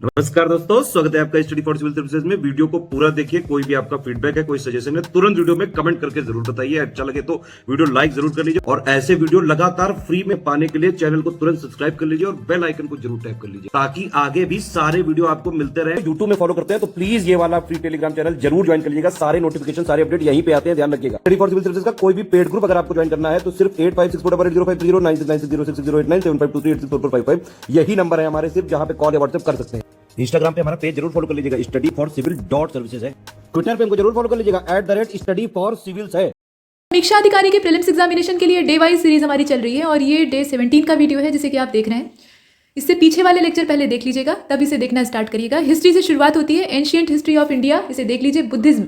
नमस्कार दोस्तों, स्वागत है आपका स्टडी फॉर सिविल सर्विसेज में। वीडियो को पूरा देखिए। कोई भी आपका फीडबैक है, कोई सजेशन है, तुरंत वीडियो में कमेंट करके जरूर बताइए। अच्छा लगे तो वीडियो लाइक जरूर कर लीजिए और ऐसे वीडियो लगातार फ्री में पाने के लिए चैनल को तुरंत सब्सक्राइब कर लीजिए और बेल आइकन को जरूर टैप कर लीजिए ताकि आगे भी सारे वीडियो आपको मिलते रहे। यूट्यूब में फॉलो करते हैं तो प्लीज ये वाला फ्री टेलीग्राम चैनल जरूर ज्वाइन कर लीजिएगा। सारे नोटिफिकेशन, सारे अपडेट यहीं पे आते हैं, ध्यान रखिएगा। स्टडी फॉर सिविल सर्विसेज का कोई भी पेड ग्रुप अगर आपको ज्वाइन करना है तो सिर्फ 856480560660897523864455 यही नंबर है हमारे, सिर्फ जहां पे कॉल या व्हाट्सएप कर सकते हैं। इंस्टाग्राम पे हमारा पेज जरूर फॉलो कर लीजिएगा, studyforcivil.services है। ट्विटर पे हमको जरूर फॉलो कर लीजिएगा, @studyforcivils है। परीक्षा अधिकारी के प्रीलिम्स एग्जामिनेशन के लिए डे वाइज सीरीज हमारी चल रही है और ये डे 17 का वीडियो है जिसे कि आप देख रहे हैं। इससे पीछे वाले लेक्चर पहले देख लीजिएगा, तब इसे देखना स्टार्ट करिएगा। हिस्ट्री से शुरुआत होती है, एंशियंट हिस्ट्री ऑफ इंडिया, इसे देख लीजिए। बुद्धिज्म,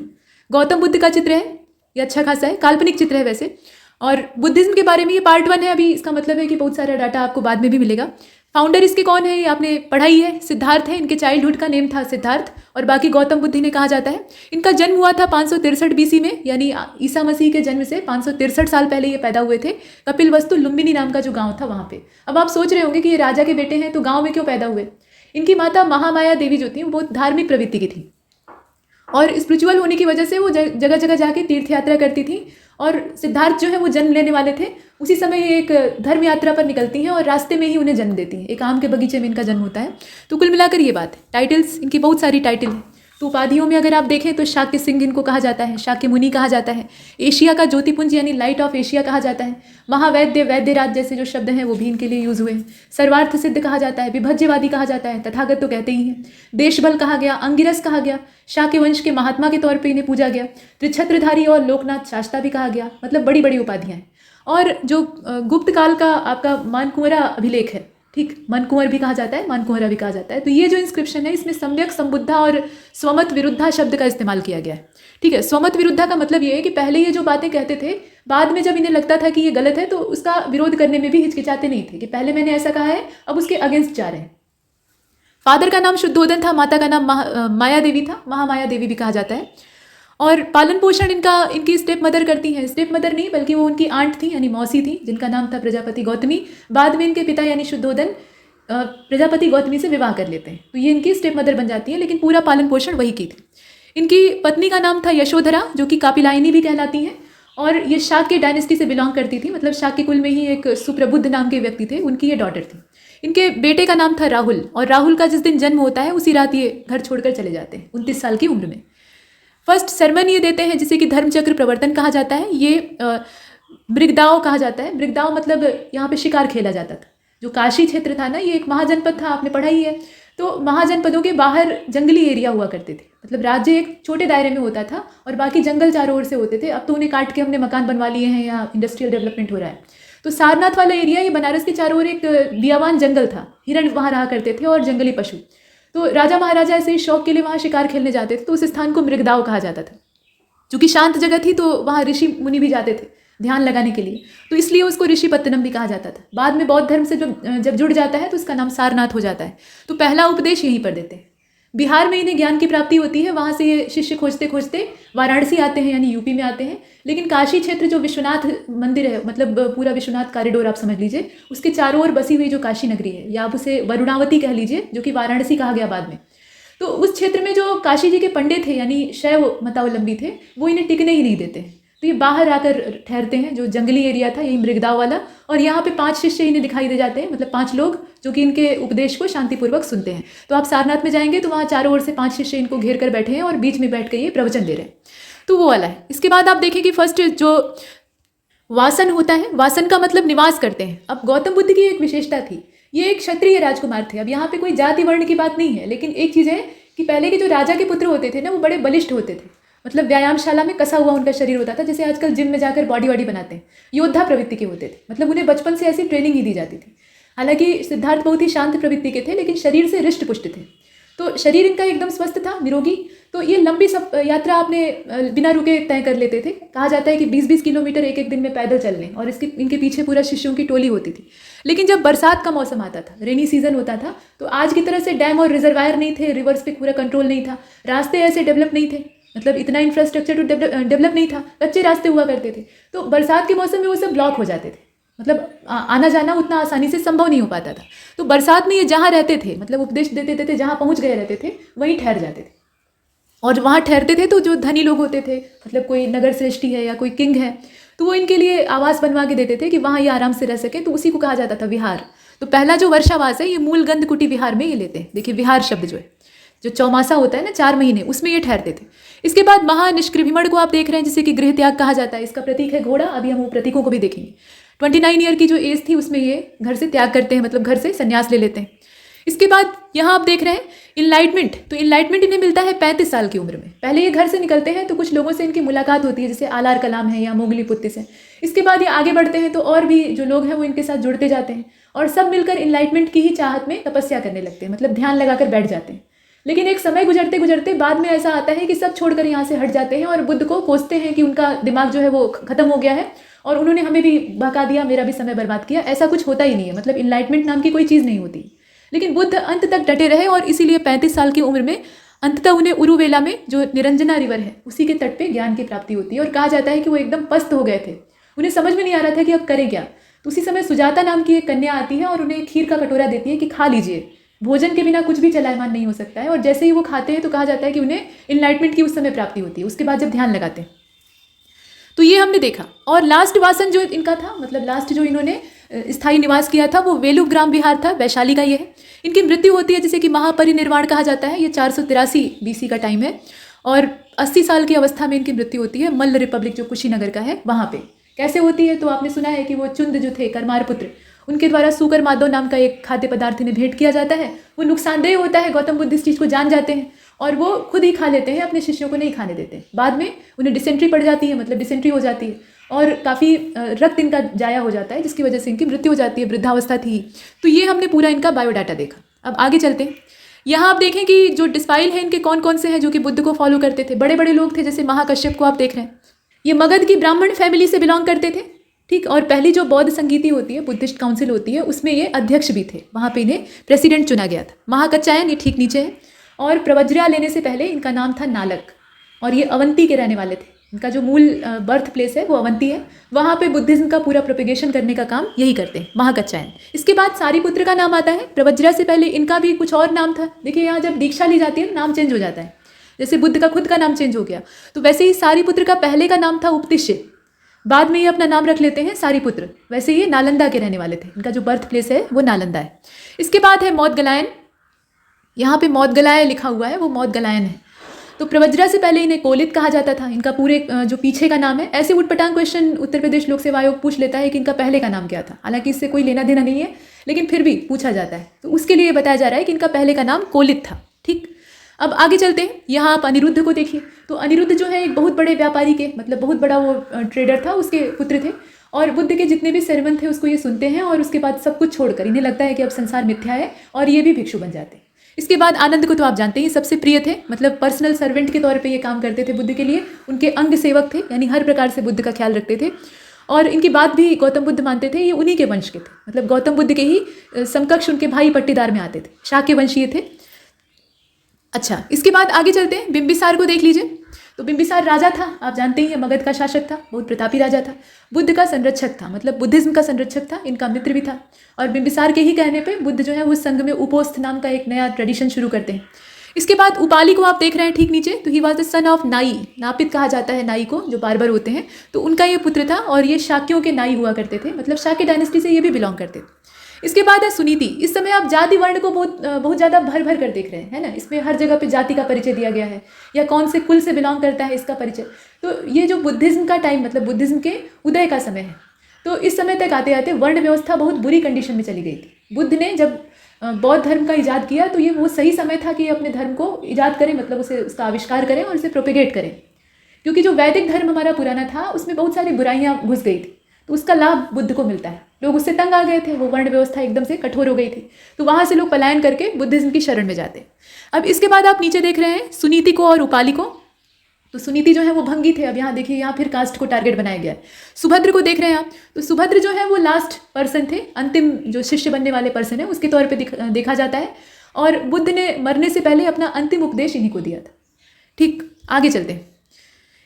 गौतम बुद्ध का चित्र है, ये अच्छा खासा है, काल्पनिक चित्र है वैसे। और बुद्धिज्म के बारे में ये पार्ट 1 है अभी, इसका मतलब है कि बहुत सारा डाटा आपको बाद में भी मिलेगा। फाउंडर इसके कौन है ये आपने पढ़ाई है, सिद्धार्थ है। इनके चाइल्डहुड का नेम था सिद्धार्थ और बाकी गौतम बुद्ध ने कहा जाता है। इनका जन्म हुआ था 563 BC में, यानी ईसा मसीह के जन्म से 563 साल पहले ये पैदा हुए थे। कपिलवस्तु लुम्बिनी नाम का जो गांव था वहाँ पे। अब आप सोच रहे होंगे कि ये राजा के बेटे हैं तो गाँव में क्यों पैदा हुए। इनकी माता महामाया देवी जो थी वो बहुत धार्मिक प्रवृत्ति की थी और स्पिरिचुअल होने की वजह से वो जगह जगह जाके तीर्थ यात्रा करती थी। और सिद्धार्थ जो है वो जन्म लेने वाले थे, उसी समय ये एक धर्म यात्रा पर निकलती हैं और रास्ते में ही उन्हें जन्म देती हैं। एक आम के बगीचे में इनका जन्म होता है। तो कुल मिलाकर ये बात है। टाइटल्स इनकी बहुत सारी टाइटल है। तो उपाधियों में अगर आप देखें तो शाक्य सिंह इनको कहा जाता है, शाक्य मुनि कहा जाता है, एशिया का ज्योतिपुंज यानी लाइट ऑफ एशिया कहा जाता है, महावैद्य, वैद्यराज जैसे जो शब्द हैं वो भी इनके लिए यूज हुए हैं। सर्वार्थ सिद्ध कहा जाता है, विभज्यवादी कहा जाता है, तथागत तो कहते ही हैं, देशबल कहा गया, अंगिरस कहा गया, शाक्य वंश के महात्मा के तौर पर इन्हें पूजा गया, त्रिछत्रधारी और लोकनाथ शास्ता भी कहा गया। मतलब बड़ी बड़ी उपाधियाँ हैं। और जो गुप्त काल का आपका मानकुंवरा अभिलेख है, ठीक, मनकुंवर भी कहा जाता है, मानकुंवरा भी कहा जाता है। तो ये जो इंस्क्रिप्शन है इसमें सम्यक संबुद्धा और स्वमत विरुद्धा शब्द का इस्तेमाल किया गया है। ठीक है, स्वमत विरुद्धा का मतलब ये है कि पहले ये जो बातें कहते थे, बाद में जब इन्हें लगता था कि ये गलत है तो उसका विरोध करने में भी हिचकिचाते नहीं थे कि पहले मैंने ऐसा कहा है, अब उसके अगेंस्ट जा रहे हैं। फादर का नाम शुद्धोदन था, माता का नाम माया देवी था, महामाया देवी भी कहा जाता है। और पालन पोषण इनकी स्टेप मदर करती हैं। स्टेप मदर नहीं बल्कि वो उनकी आंट थी यानी मौसी थी, जिनका नाम था प्रजापति गौतमी। बाद में इनके पिता यानी शुद्धोदन प्रजापति गौतमी से विवाह कर लेते हैं, तो ये इनकी स्टेप मदर बन जाती है, लेकिन पूरा पालन पोषण वही की थी। इनकी पत्नी का नाम था यशोधरा, जो कि कापिलायनी भी कहलाती हैं और ये शाक्य डायनेस्टी से बिलोंग करती थी। मतलब शाक्य कुल में ही एक सुप्रबुद्ध नाम के व्यक्ति थे, उनकी ये डॉटर थी। इनके बेटे का नाम था राहुल और राहुल का जिस दिन जन्म होता है उसी रात ये घर छोड़कर चले जाते हैं 29 साल की उम्र में। फर्स्ट सरमन ये देते हैं जिसे कि धर्मचक्र प्रवर्तन कहा जाता है। ये मृगदाव कहा जाता है। मृगदाव मतलब यहाँ पे शिकार खेला जाता था। जो काशी क्षेत्र था ना, ये एक महाजनपद था, आपने पढ़ा ही है। तो महाजनपदों के बाहर जंगली एरिया हुआ करते थे, मतलब राज्य एक छोटे दायरे में होता था और बाकी जंगल चारों ओर से होते थे। अब तो उन्हें काट के हमने मकान बनवा लिए हैं या इंडस्ट्रियल डेवलपमेंट हो रहा है। तो सारनाथ वाला एरिया, ये बनारस के चारों ओर एक बियावान जंगल था, हिरण वहाँ रहा करते थे और जंगली पशु। तो राजा महाराजा ऐसे ही शौक के लिए वहाँ शिकार खेलने जाते थे, तो उस स्थान को मृगदाव कहा जाता था। क्योंकि शांत जगह थी तो वहाँ ऋषि मुनि भी जाते थे ध्यान लगाने के लिए, तो इसलिए उसको ऋषिपत्तनम भी कहा जाता था। बाद में बौद्ध धर्म से जब जुड़ जाता है तो उसका नाम सारनाथ हो जाता है। तो पहला उपदेश यहीं पर देते हैं। बिहार में इन्हें ज्ञान की प्राप्ति होती है, वहाँ से ये शिष्य खोजते खोजते वाराणसी आते हैं यानी यूपी में आते हैं। लेकिन काशी क्षेत्र जो विश्वनाथ मंदिर है, मतलब पूरा विश्वनाथ कॉरिडोर आप समझ लीजिए, उसके चारों ओर बसी हुई जो काशी नगरी है, या आप उसे वरुणावती कह लीजिए, जो कि वाराणसी कहा गया बाद में। तो उस क्षेत्र में जो काशी जी के पंडित थे यानी शैव मतावलंबी थे, वो इन्हें टिकने ही नहीं देते। तो ये बाहर आकर ठहरते हैं, जो जंगली एरिया था यही मृगदाव वाला। और यहाँ पे 5 शिष्य इन्हें दिखाई दे जाते हैं, मतलब 5 लोग जो कि इनके उपदेश को शांतिपूर्वक सुनते हैं। तो आप सारनाथ में जाएंगे तो वहाँ चारों ओर से 5 शिष्य इनको घेर कर बैठे हैं और बीच में बैठ कर ये प्रवचन दे रहे हैं। तो वो वाला है। इसके बाद आप देखें कि फर्स्ट जो वासन होता है, वासन का मतलब निवास करते हैं। अब गौतम बुद्ध की एक विशेषता थी, ये एक क्षत्रिय राजकुमार थे। अब यहाँ पे कोई जाति वर्ण की बात नहीं है, लेकिन एक चीज़ है कि पहले के जो राजा के पुत्र होते थे ना, वो बड़े बलिष्ठ होते थे। मतलब व्यायामशाला में कसा हुआ उनका शरीर होता था, जैसे आजकल जिम में जाकर बॉडी वॉडी बनाते हैं। योद्धा प्रवृत्ति के होते थे, मतलब उन्हें बचपन से ऐसी ट्रेनिंग ही दी जाती थी। हालांकि सिद्धार्थ बहुत ही शांत प्रवृत्ति के थे, लेकिन शरीर से हृष्ट पुष्ट थे। तो शरीर इनका एकदम स्वस्थ था, निरोगी। तो ये लंबी यात्रा आपने बिना रुके तय कर लेते थे। कहा जाता है कि 20-20 किलोमीटर एक एक दिन में पैदल चल लें, और इनके पीछे पूरा शिष्यों की टोली होती थी। लेकिन जब बरसात का मौसम आता था, रेनी सीजन होता था, तो आज की तरह से डैम और रिजर्वायर नहीं थे, रिवर्स पे पूरा कंट्रोल नहीं था, रास्ते ऐसे डेवलप नहीं थे, मतलब इतना इंफ्रास्ट्रक्चर तो डेवलप नहीं था, कच्चे रास्ते हुआ करते थे। तो बरसात के मौसम में वो सब ब्लॉक हो जाते थे। मतलब आना जाना उतना आसानी से संभव नहीं हो पाता था। तो बरसात में ये जहाँ रहते थे, मतलब उपदेश देते देते जहाँ पहुँच गए रहते थे वहीं ठहर जाते थे। और वहाँ ठहरते थे तो जो धनी लोग होते थे, मतलब कोई नगर श्रेष्ठी है या कोई किंग है, तो वो इनके लिए आवास बनवा के देते थे कि वहाँ ये आराम से रह सके, तो उसी को कहा जाता था विहार। तो पहला जो वर्षावास है ये मूल गंधकुटी विहार में ये लेते हैं। देखिए विहार शब्द जो है, जो चौमासा होता है ना 4 महीने, उसमें ये ठहरते थे। इसके बाद महानिष्क्रिभिमण को आप देख रहे हैं, जिसे कि गृह त्याग कहा जाता है। इसका प्रतीक है घोड़ा। अभी हम वो प्रतीकों को भी देखेंगे। 29 ईयर की जो एज थी उसमें ये घर से त्याग करते हैं, मतलब घर से संन्यास ले लेते हैं। इसके बाद यहाँ आप देख रहे हैं इनलाइटमेंट। तो इनलाइटमेंट इन्हें मिलता है 35 साल की उम्र में। पहले ये घर से निकलते हैं तो कुछ लोगों से इनकी मुलाकात होती है, जैसे आलार कलाम है या मोगली पुत्ती से। इसके बाद ये आगे बढ़ते हैं तो और भी जो लोग हैं वो इनके साथ जुड़ते जाते हैं और सब मिलकर इनलाइटमेंट की ही चाहत में तपस्या करने लगते हैं, मतलब ध्यान लगाकर बैठ जाते हैं। लेकिन एक समय गुजरते गुजरते बाद में ऐसा आता है कि सब छोड़कर यहाँ से हट जाते हैं और बुद्ध को कोसते हैं कि उनका दिमाग जो है वो खत्म हो गया है और उन्होंने हमें भी बहका दिया, मेरा भी समय बर्बाद किया। ऐसा कुछ होता ही नहीं है, मतलब इनलाइटमेंट नाम की कोई चीज़ नहीं होती। लेकिन बुद्ध अंत तक डटे रहे और इसीलिए 35 साल की उम्र में अंततः उन्हें उरुवेला में, जो निरंजना रिवर है उसी के तट पे ज्ञान की प्राप्ति होती है। और कहा जाता है कि वो एकदम पस्त हो गए थे, उन्हें समझ में नहीं आ रहा था कि अब करें क्या। तो उसी समय सुजाता नाम की एक कन्या आती है और उन्हें खीर का कटोरा देती है कि खा लीजिए, भोजन के बिना कुछ भी चलायमान नहीं हो सकता है। और जैसे ही वो खाते हैं तो कहा जाता है कि उन्हें इनलाइटमेंट की उस समय प्राप्ति होती है, उसके बाद जब ध्यान लगाते हैं। तो ये हमने देखा। और लास्ट वासन जो इनका था, मतलब लास्ट जो इन्होंने स्थायी निवास किया था, वो वेलुग्राम विहार था, वैशाली का ये है। इनकी मृत्यु होती है जिसे कि महापरिनिर्वाण कहा जाता है। ये 483 BC का टाइम है और 80 साल की अवस्था में इनकी मृत्यु होती है। मल्ल रिपब्लिक जो कुशीनगर का है वहाँ पे। कैसे होती है तो आपने सुना है कि वो चुंद जो थे करमार पुत्र, उनके द्वारा सूकर माधव नाम का एक खाद्य पदार्थ इन्हें भेंट किया जाता है। वो नुकसानदेह होता है, गौतम बुद्ध इस चीज़ को जान जाते हैं और वो खुद ही खा लेते हैं, अपने शिष्यों को नहीं खाने देते। बाद में उन्हें डिसेंट्री पड़ जाती है, मतलब डिसेंट्री हो जाती है और काफ़ी रक्त इनका जाया हो जाता है, जिसकी वजह से इनकी मृत्यु हो जाती है। वृद्धावस्था थी। तो ये हमने पूरा इनका बायोडाटा देखा। अब आगे चलते हैं। यहाँ आप देखें कि जो डिस्पाइल हैं इनके कौन कौन से हैं जो कि बुद्ध को फॉलो करते थे। बड़े बड़े लोग थे, जैसे महाकश्यप को आप देख रहे हैं। ये मगध की ब्राह्मण फैमिली से बिलोंग करते थे, ठीक। और पहली जो बौद्ध संगीति होती है, बुद्धिस्ट काउंसिल होती है, उसमें ये अध्यक्ष भी थे। वहाँ पे इन्हें प्रेसिडेंट चुना गया था। महाकच्चायन ये ठीक नीचे है। और प्रवज्रा लेने से पहले इनका नाम था नालक और ये अवंती के रहने वाले थे। इनका जो मूल बर्थ प्लेस है वो अवंती है। वहाँ पे बुद्धिज्म का पूरा प्रोपेगेशन करने का काम यही करते हैं महाकच्चायन। इसके बाद सारीपुत्र का नाम आता है। प्रवज्रा से पहले इनका भी कुछ और नाम था। देखिए यहाँ जब दीक्षा ली जाती है नाम चेंज हो जाता है, जैसे बुद्ध का खुद का नाम चेंज हो गया, तो वैसे ही सारीपुत्र का पहले का नाम था उपतिश्य। बाद में ये अपना नाम रख लेते हैं सारीपुत्र। वैसे ये नालंदा के रहने वाले थे। इनका जो बर्थ प्लेस है वो नालंदा है। इसके बाद है मौदगलायन। यहाँ पे मौदगलाय लिखा हुआ है, वो मौदगलायन है। तो प्रवज्रा से पहले इन्हें कोलित कहा जाता था। इनका पूरे जो पीछे का नाम है, ऐसे उटपटांग क्वेश्चन उत्तर प्रदेश लोक सेवा आयोग पूछ लेता है कि इनका पहले का नाम क्या था। हालांकि इससे कोई लेना देना नहीं है, लेकिन फिर भी पूछा जाता है। तो उसके लिए बताया जा रहा है कि इनका पहले का नाम कोलित था, ठीक। अब आगे चलते हैं। यहाँ आप अनिरुद्ध को देखिए। तो अनिरुद्ध जो है एक बहुत बड़े व्यापारी के, मतलब बहुत बड़ा वो ट्रेडर था, उसके पुत्र थे। और बुद्ध के जितने भी सेवन थे उसको ये सुनते हैं और उसके बाद सब कुछ छोड़कर इन्हें लगता है कि अब संसार मिथ्या है और ये भी भिक्षु बन जाते हैं। इसके बाद आनंद को तो आप जानते हैं, सबसे प्रिय थे, मतलब पर्सनल सर्वेंट के तौर पे ये काम करते थे बुद्ध के लिए। उनके अंग सेवक थे, यानी हर प्रकार से बुद्ध का ख्याल रखते थे। और इनकी बात भी गौतम बुद्ध मानते थे। ये उन्हीं के वंश के थे, मतलब गौतम बुद्ध के ही समकक्ष उनके भाई पट्टीदार में आते थे, शाक्य वंशीय थे। अच्छा, इसके बाद आगे चलते हैं। बिंबिसार को देख लीजिए। तो बिंबिसार राजा था, आप जानते ही हैं, मगध का शासक था, बहुत प्रतापी राजा था, बुद्ध का संरक्षक था, मतलब बुद्धिज्म का संरक्षक था, इनका मित्र भी था। और बिंबिसार के ही कहने पे बुद्ध जो है उस संघ में उपोस्थ नाम का एक नया ट्रेडिशन शुरू करते हैं। इसके बाद उपाली को आप देख रहे हैं ठीक नीचे। तो he was the son of नाई। नापित कहा जाता है नाई को, जो बार्बर होते हैं। तो उनका ये पुत्र था और ये शाक्यों के नाई हुआ करते थे, मतलब शाक्य डायनेस्टी से ये भी बिलोंग करते थे। इसके बाद है सुनीति। इस समय आप जाति वर्ण को बहुत ज़्यादा भर भर कर देख रहे हैं, है ना। इसमें हर जगह पे जाति का परिचय दिया गया है या कौन से कुल से बिलोंग करता है इसका परिचय। तो ये जो बुद्धिज्म का टाइम, मतलब बुद्धिज्म के उदय का समय है। तो इस समय तक आते आते वर्ण व्यवस्था बहुत बुरी कंडीशन में चली गई थी। बुद्ध ने जब बौद्ध धर्म का इजाद किया तो ये वो सही समय था कि अपने धर्म को इजाद करें, मतलब उसे उसका आविष्कार करें और उसे प्रोपेगेट करें। क्योंकि जो वैदिक धर्म हमारा पुराना था उसमें बहुत सारी बुराइयाँ घुस गई थी, तो उसका लाभ बुद्ध को मिलता है। लोग उससे तंग आ गए थे, वो वर्ण व्यवस्था एकदम से कठोर हो गई थी, तो वहाँ से लोग पलायन करके बुद्धिज्म की शरण में जाते। अब इसके बाद आप नीचे देख रहे हैं सुनीति को और उपाली को। तो सुनीति जो है वो भंगी थे। अब यहाँ देखिए, यहाँ फिर कास्ट को टारगेट बनाया गया है। सुभद्र को देख रहे हैं आप। तो सुभद्र जो है वो लास्ट पर्सन थे, अंतिम जो शिष्य बनने वाले पर्सन है उसके तौर पे देखा जाता है। और बुद्ध ने मरने से पहले अपना अंतिम उपदेश इन्हीं को दिया था, ठीक। आगे चलते हैं।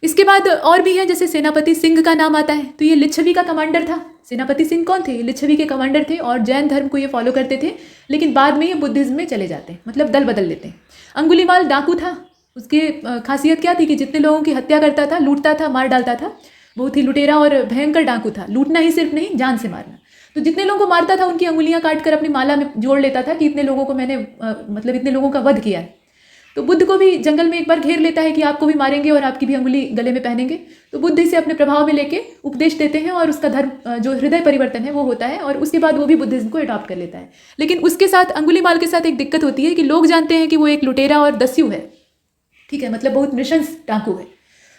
इसके बाद और भी हैं, जैसे सेनापति सिंह का नाम आता है, तो ये लिच्छवी का कमांडर था। सेनापति सिंह कौन थे? लिच्छवी के कमांडर थे और जैन धर्म को ये फॉलो करते थे, लेकिन बाद में ये बुद्धिज्म में चले जाते हैं, मतलब दल बदल लेते हैं। अंगुलीमाल डाकू था। उसकी खासियत क्या थी कि जितने लोगों की हत्या करता था, लूटता था, मार डालता था। बहुत ही लुटेरा और भयंकर डाकू था। लूटना ही सिर्फ नहीं, जान से मारना। तो जितने लोगों को मारता था उनकी अंगुलियां काट कर अपनी माला में जोड़ लेता था कि इतने लोगों को मैंने मतलब इतने लोगों का वध किया है। तो बुद्ध को भी जंगल में एक बार घेर लेता है कि आपको भी मारेंगे और आपकी भी अंगुली गले में पहनेंगे। तो बुद्ध इसे अपने प्रभाव में लेके उपदेश देते हैं और उसका धर्म जो हृदय परिवर्तन है वो होता है, और उसके बाद वो भी बुद्धिज्म को अडॉप्ट कर लेता है। लेकिन उसके साथ अंगुलीमाल के साथ एक दिक्कत होती है कि लोग जानते हैं कि वो एक लुटेरा और दस्यु है, ठीक है, मतलब बहुत नृशंस डाकू है।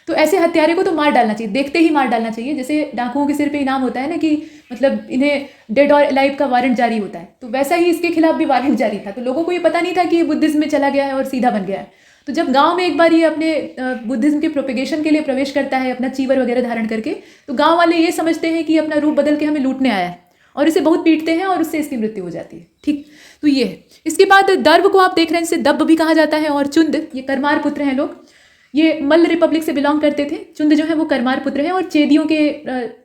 तो ऐसे हत्यारे को तो मार डालना चाहिए, देखते ही मार डालना चाहिए। जैसे डाकुओं के सिर पे इनाम होता है ना कि मतलब इन्हें डेड और अलाइव का वारंट जारी होता है, तो वैसा ही इसके खिलाफ भी वारंट जारी था। तो लोगों को ये पता नहीं था कि ये बुद्धिज्म में चला गया है और सीधा बन गया है। तो जब गांव में एक बार ये अपने बुद्धिज्म के प्रोपेगेशन के लिए प्रवेश करता है अपना चीवर वगैरह धारण करके, तो गाँव वाले ये समझते हैं कि अपना रूप बदल के हमें लूटने आया है और इसे बहुत पीटते हैं और उससे इसकी मृत्यु हो जाती है। ठीक, तो ये है। इसके बाद दर्व को आप देख रहे हैं, इसे दब्ब भी कहा जाता है, और चुंद, ये करमार पुत्र हैं लोग। ये मल्ल रिपब्लिक से बिलोंग करते थे। चुंद जो है वो करमार पुत्र है, और चेदियों के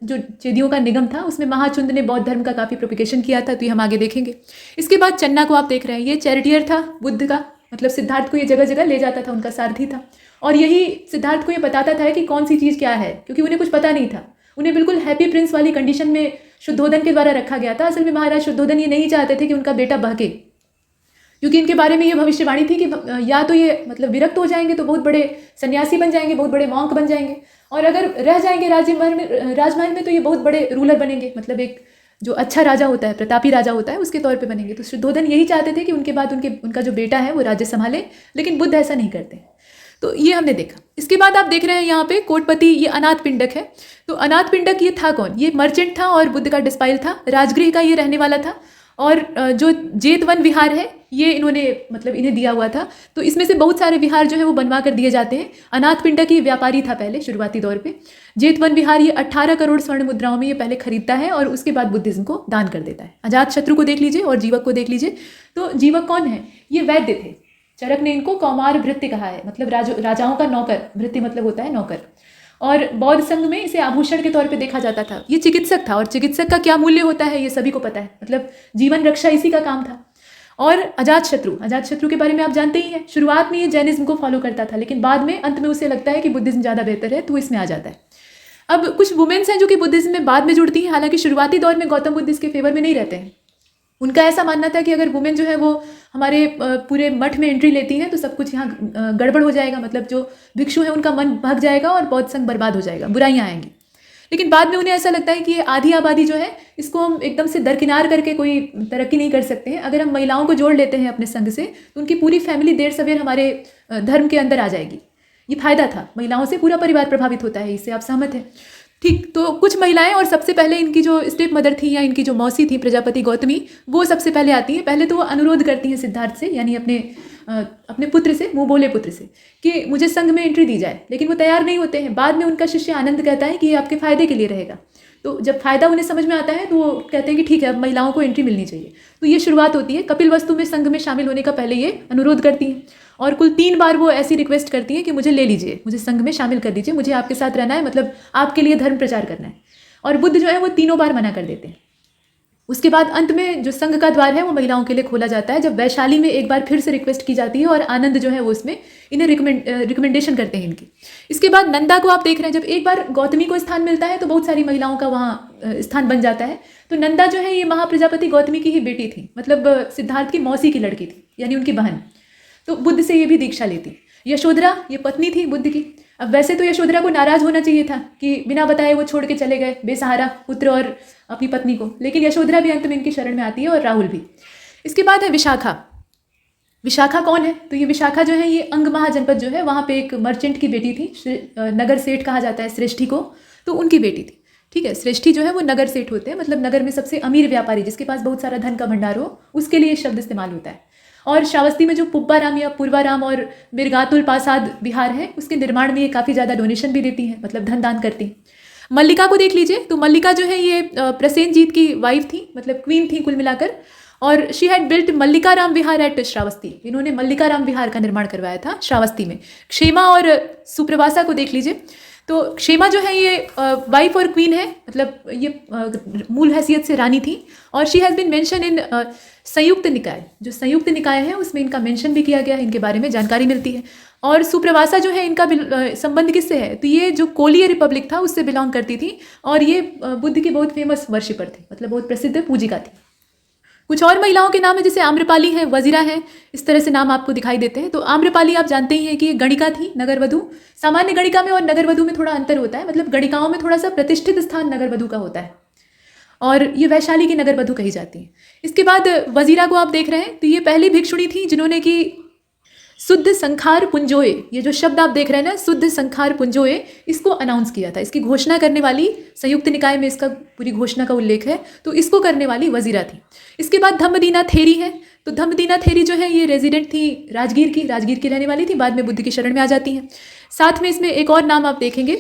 जो चेदियों का निगम था उसमें महाचुंद ने बौद्ध धर्म का काफ़ी प्रोपिगेशन किया था, तो ये हम आगे देखेंगे। इसके बाद चन्ना को आप देख रहे हैं, ये चैरिटियर था बुद्ध का, मतलब सिद्धार्थ को ये जगह जगह ले जाता था, उनका सारथी था, और यही सिद्धार्थ को ये बताता था कि कौन सी चीज़ क्या है, क्योंकि उन्हें कुछ पता नहीं था। उन्हें बिल्कुल हैप्पी प्रिंस वाली कंडीशन में शुद्धोदन के द्वारा रखा गया था। असल में महाराज शुद्धोदन ये नहीं चाहते थे कि उनका बेटा बहके, क्योंकि इनके बारे में ये भविष्यवाणी थी कि या तो ये मतलब विरक्त हो जाएंगे तो बहुत बड़े सन्यासी बन जाएंगे, बहुत बड़े मॉन्क बन जाएंगे, और अगर रह जाएंगे राजमहल में तो ये बहुत बड़े रूलर बनेंगे, मतलब एक जो अच्छा राजा होता है, प्रतापी राजा होता है, उसके तौर पे बनेंगे। तो शुद्धोदन यही चाहते थे कि उनके बाद उनका जो बेटा है वो राज्य संभाले, लेकिन बुद्ध ऐसा नहीं करते। तो ये हमने देखा। इसके बाद आप देख रहे हैं यहाँ पे कोटपति, ये अनाथ पिंडक है। तो अनाथ पिंडक ये था कौन? ये मर्चेंट था और बुद्ध का डिस्पाइल था, राजगृह का ये रहने वाला था, और जो जेतवन विहार है ये इन्होंने मतलब इन्हें दिया हुआ था। तो इसमें से बहुत सारे विहार जो है वो बनवा कर दिए जाते हैं। अनाथ पिंडक ये व्यापारी था पहले शुरुआती दौर पे। जेतवन विहार ये 18 करोड़ स्वर्ण मुद्राओं में ये पहले खरीदता है और उसके बाद बुद्धिज्म को दान कर देता है। अजात शत्रु को देख लीजिए और जीवक को देख लीजिए। तो जीवक कौन है? ये वैद्य थे। चरक ने इनको कौमार भृत्य कहा है, मतलब राजाओं का नौकर। भृत्य मतलब होता है नौकर। और बौद्ध संघ में इसे आभूषण के तौर पे देखा जाता था। ये चिकित्सक था, और चिकित्सक का क्या मूल्य होता है ये सभी को पता है, मतलब जीवन रक्षा इसी का काम था। और अजात शत्रु के बारे में आप जानते ही हैं। शुरुआत में ये जैनिज्म को फॉलो करता था, लेकिन बाद में अंत में उसे लगता है कि बुद्धिज्म ज़्यादा बेहतर है, तो इसमें आ जाता है। अब कुछ वुमेन्स हैं जो कि बुद्धिज्म में बाद में जुड़ती हैं, हालांकि शुरुआती दौर में गौतम बुद्ध इसके फेवर में नहीं रहते हैं। उनका ऐसा मानना था कि अगर वुमेन जो है वो हमारे पूरे मठ में एंट्री लेती हैं तो सब कुछ यहाँ गड़बड़ हो जाएगा, मतलब जो भिक्षु है उनका मन भग जाएगा और बौद्ध संघ बर्बाद हो जाएगा, बुराइयाँ आएंगी। लेकिन बाद में उन्हें ऐसा लगता है कि ये आधी आबादी जो है इसको हम एकदम से दरकिनार करके कोई तरक्की नहीं कर सकते हैं। अगर हम महिलाओं को जोड़ लेते हैं अपने संघ से तो उनकी पूरी फैमिली देर सवेर हमारे धर्म के अंदर आ जाएगी। ये फायदा था, महिलाओं से पूरा परिवार प्रभावित होता है, इससे आप सहमत हैं? ठीक, तो कुछ महिलाएं, और सबसे पहले इनकी जो स्टेप मदर थी या इनकी जो मौसी थी प्रजापति गौतमी, वो सबसे पहले आती हैं। पहले तो वो अनुरोध करती हैं सिद्धार्थ से, यानी अपने पुत्र से, मुँह बोले पुत्र से, कि मुझे संघ में एंट्री दी जाए, लेकिन वो तैयार नहीं होते हैं। बाद में उनका शिष्य आनंद कहता है कि ये आपके फायदे के लिए रहेगा। तो जब फायदा उन्हें समझ में आता है तो वो कहते हैं कि ठीक है, अब महिलाओं को एंट्री मिलनी चाहिए। तो ये शुरुआत होती है। कपिलवस्तु में संघ में शामिल होने का पहले ये अनुरोध करती हैं, और कुल 3 बार वो ऐसी रिक्वेस्ट करती हैं कि मुझे ले लीजिए, मुझे संघ में शामिल कर दीजिए, मुझे आपके साथ रहना है, मतलब आपके लिए धर्म प्रचार करना है। और बुद्ध जो है वो 3 बार मना कर देते हैं। उसके बाद अंत में जो संघ का द्वार है वो महिलाओं के लिए खोला जाता है, जब वैशाली में एक बार फिर से रिक्वेस्ट की जाती है और आनंद जो है वो उसमें इन्हें रिकमेंडेशन करते हैं इनकी। इसके बाद नंदा को आप देख रहे हैं, जब एक बार गौतमी को स्थान मिलता है तो बहुत सारी महिलाओं का वहाँ स्थान बन जाता है। तो नंदा जो है ये महाप्रजापति गौतमी की ही बेटी थी, मतलब सिद्धार्थ की मौसी की लड़की थी, यानी उनकी बहन। तो बुद्ध से ये भी दीक्षा लेती। यशोधरा ये पत्नी थी बुद्ध की। अब वैसे तो यशोधरा को नाराज होना चाहिए था कि बिना बताए वो छोड़ के चले गए बेसहारा पुत्र और अपनी पत्नी को, लेकिन यशोधरा भी अंत में इनकी शरण में आती है, और राहुल भी। इसके बाद है विशाखा। विशाखा कौन है? तो ये विशाखा जो है ये अंग महाजनपद जो है वहाँ पे एक मर्चेंट की बेटी थी, नगर सेठ कहा जाता है श्रेष्ठी को, तो उनकी बेटी थी। ठीक है, श्रेष्ठी जो है वो नगर सेठ होते हैं, मतलब नगर में सबसे अमीर व्यापारी, जिसके पास बहुत सारा धन का भंडार हो, उसके लिए शब्द इस्तेमाल होता है। और श्रावस्ती में जो पुब्बाराम या पूर्वाराम और मिर्गातुल पासाद विहार है, उसके निर्माण में ये काफ़ी ज़्यादा डोनेशन भी देती हैं, मतलब धन दान करती हैं। मल्लिका को देख लीजिए। तो मल्लिका जो है ये प्रसेनजीत की वाइफ थी, मतलब क्वीन थी कुल मिलाकर, और she had built Mallikaram Vihar at Shravasti. इन्होंने मल्लिकाराम विहार का निर्माण करवाया था श्रावस्ती में। क्षेमा और सुप्रवासा को देख लीजिए। तो क्षेमा जो है ये वाइफ और क्वीन है, मतलब ये मूल हैसियत से रानी थी। और she has been mention in संयुक्त निकाय। जो संयुक्त निकाय है उसमें इनका मेंशन भी किया गया है, इनके बारे में जानकारी मिलती है। और सुप्रवासा जो है इनका संबंध किससे है, तो ये जो कोलिय रिपब्लिक था उससे बिलोंग करती थी और ये बुद्ध की बहुत फेमस वर्शिपर थी, मतलब बहुत प्रसिद्ध पूजिका थी। कुछ और महिलाओं के नाम है, जैसे आम्रपाली है, वजीरा है, इस तरह से नाम आपको दिखाई देते हैं। तो आम्रपाली आप जानते ही हैं कि ये गणिका थी, नगरवधु। सामान्य गणिका में और नगरवधु में थोड़ा अंतर होता है, मतलब गणिकाओं में थोड़ा सा प्रतिष्ठित स्थान नगरवधु का होता है और ये वैशाली की नगरवधु कही जाती है। इसके बाद वजीरा को आप देख रहे हैं, तो ये पहली भिक्षुणी थी जिन्होंने कि शुद्ध संखार पुंजोए, ये जो शब्द आप देख रहे हैं ना, शुद्ध संखार पुंजोए, इसको अनाउंस किया था। इसकी घोषणा करने वाली, संयुक्त निकाय में इसका पूरी घोषणा का उल्लेख है, तो इसको करने वाली वजीरा थी। इसके बाद धम्मदीना थेरी है। तो धम्मदीना थेरी जो है ये रेजिडेंट थी राजगीर की रहने वाली थी, बाद में बुद्ध की शरण में आ जाती हैं। साथ में इसमें एक और नाम आप देखेंगे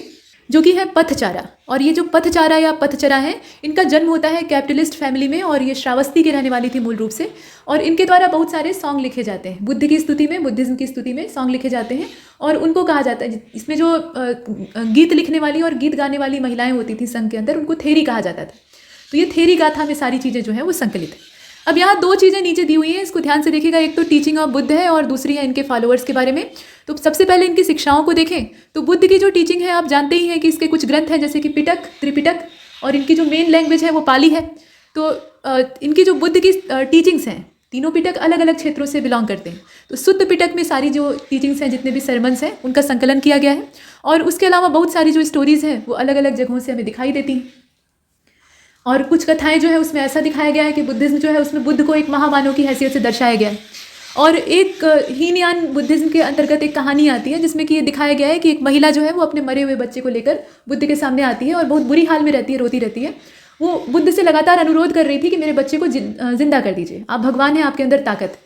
जो कि है पथचारा। और ये जो पथचारा या पथचरा है, इनका जन्म होता है कैपिटलिस्ट फैमिली में और ये श्रावस्ती की रहने वाली थी मूल रूप से। और इनके द्वारा बहुत सारे सॉन्ग लिखे जाते हैं बुद्ध की स्तुति में, बुद्धिज्म की स्तुति में सॉन्ग लिखे जाते हैं। और उनको कहा जाता है, इसमें जो गीत लिखने वाली और गीत गाने वाली महिलाएं होती थी संघ के अंदर, उनको थेरी कहा जाता था। तो ये थेरी गाथा में सारी चीज़ें जो है वो संकलित है। अब यहाँ दो चीज़ें नीचे दी हुई हैं, इसको ध्यान से देखिएगा। एक तो टीचिंग ऑफ बुद्ध है और दूसरी है इनके फॉलोअर्स के बारे में। तो सबसे पहले इनकी शिक्षाओं को देखें तो बुद्ध की जो टीचिंग है आप जानते ही हैं कि इसके कुछ ग्रंथ हैं, जैसे कि पिटक, त्रिपिटक, और इनकी जो मेन लैंग्वेज है वो पाली है। तो इनकी जो बुद्ध की टीचिंग्स हैं, तीनों पिटक अलग अलग क्षेत्रों से बिलोंग करते हैं। तो शुद्ध पिटक में सारी जो टीचिंग्स हैं, जितने भी सरमन्स हैं, उनका संकलन किया गया है। और उसके अलावा बहुत सारी जो स्टोरीज़ हैं वो अलग अलग जगहों से हमें दिखाई देती हैं। और कुछ कथाएं जो है उसमें ऐसा दिखाया गया है कि बुद्धिज्म जो है उसमें बुद्ध को एक महामानव की हैसियत से दर्शाया गया है। और एक हीनयान बुद्धिज्म के अंतर्गत एक कहानी आती है जिसमें कि ये दिखाया गया है कि एक महिला जो है वो अपने मरे हुए बच्चे को लेकर बुद्ध के सामने आती है और बहुत बुरी हाल में रहती है, रोती रहती है। वो बुद्ध से लगातार अनुरोध कर रही थी कि मेरे बच्चे को जिंदा कर दीजिए, आप भगवान हैं, आपके अंदर ताकत।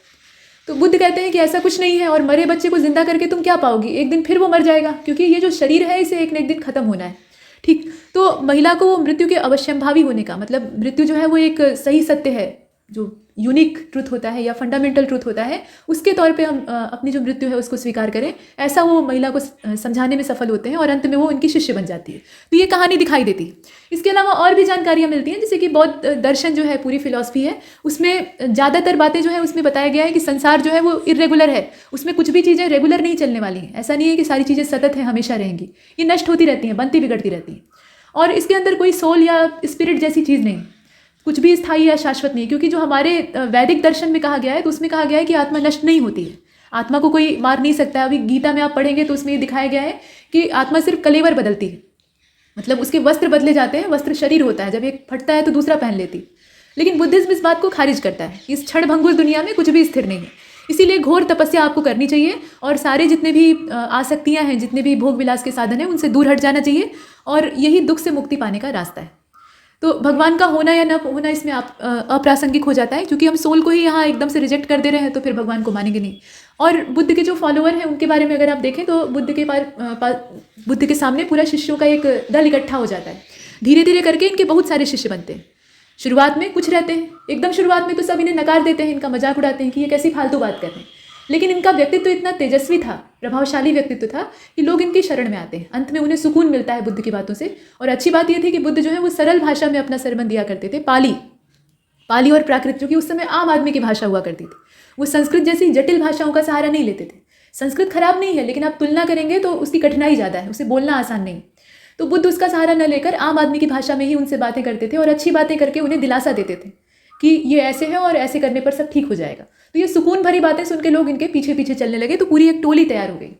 तो बुद्ध कहते हैं कि ऐसा कुछ नहीं है, और मरे बच्चे को जिंदा करके तुम क्या पाओगी, एक दिन फिर वो मर जाएगा, क्योंकि ये जो शरीर है इसे एक न एक दिन खत्म होना है। ठीक, तो महिला को मृत्यु के अवश्यंभावी होने का मतलब, मृत्यु जो है वो एक सही सत्य है, जो यूनिक ट्रुथ होता है या फंडामेंटल ट्रुथ होता है, उसके तौर पे हम अपनी जो मृत्यु है उसको स्वीकार करें, ऐसा वो महिला को समझाने में सफल होते हैं और अंत में वो उनकी शिष्य बन जाती है। तो ये कहानी दिखाई देती है। इसके अलावा और भी जानकारियाँ मिलती हैं, जैसे कि बौद्ध दर्शन जो है, पूरी फिलॉसफी है, उसमें ज़्यादातर बातें जो है उसमें बताया गया है कि संसार जो है वो इरेगुलर है, उसमें कुछ भी चीज़ें रेगुलर नहीं चलने वाली हैं। ऐसा नहीं है कि सारी चीज़ें सतत हैं, हमेशा रहेंगी, ये नष्ट होती रहती हैं, बनती बिगड़ती रहती हैं। और इसके अंदर कोई सोल या स्पिरिट जैसी चीज़ नहीं, कुछ भी स्थायी या शाश्वत नहीं, क्योंकि जो हमारे वैदिक दर्शन में कहा गया है तो उसमें कहा गया है कि आत्मा नष्ट नहीं होती है, आत्मा को कोई मार नहीं सकता। अभी गीता में आप पढ़ेंगे तो उसमें ये दिखाया गया है कि आत्मा सिर्फ कलेवर बदलती है, मतलब उसके वस्त्र बदले जाते हैं, वस्त्र शरीर होता है, जब एक फटता है तो दूसरा पहन लेती। लेकिन बुद्धिज्म इस बात को खारिज करता है, इस क्षणभंगुर दुनिया में कुछ भी स्थिर नहीं है। इसीलिए घोर तपस्या आपको करनी चाहिए और सारे जितने भी आसक्तियाँ हैं, जितने भी भोग विलास के साधन हैं, उनसे दूर हट जाना चाहिए, और यही दुख से मुक्ति पाने का रास्ता है। तो भगवान का होना या न होना इसमें आप अप्रासंगिक हो जाता है, क्योंकि हम सोल को ही यहाँ एकदम से रिजेक्ट कर दे रहे हैं, तो फिर भगवान को मानेंगे नहीं। और बुद्ध के जो फॉलोअर हैं उनके बारे में अगर आप देखें तो बुद्ध के सामने पूरा शिष्यों का एक दल इकट्ठा हो जाता है। धीरे धीरे करके इनके बहुत सारे शिष्य बनते हैं। शुरुआत में कुछ रहते हैं, एकदम शुरुआत में तो सब इन्हें नकार देते हैं, इनका मजाक उड़ाते हैं कि ये कैसी फालतू बात कर रहे हैं। लेकिन इनका व्यक्तित्व इतना तेजस्वी था, प्रभावशाली व्यक्तित्व था कि लोग इनकी शरण में आते हैं। अंत में उन्हें सुकून मिलता है बुद्ध की बातों से। और अच्छी बात यह थी कि बुद्ध जो है वो सरल भाषा में अपना सरमन दिया करते थे, पाली और प्राकृत, जो कि उस समय आम आदमी की भाषा हुआ करती थी। वो संस्कृत जैसी जटिल भाषाओं का सहारा नहीं लेते थे। संस्कृत खराब नहीं है, लेकिन आप तुलना करेंगे तो उसकी कठिनाई ज़्यादा है, उसे बोलना आसान नहीं। तो बुद्ध उसका सहारा न लेकर आम आदमी की भाषा में ही उनसे बातें करते थे और अच्छी बातें करके उन्हें दिलासा देते थे कि ये ऐसे है और ऐसे करने पर सब ठीक हो जाएगा। तो ये सुकून भरी बातें सुन के लोग इनके पीछे पीछे चलने लगे, तो पूरी एक टोली तैयार हो गई।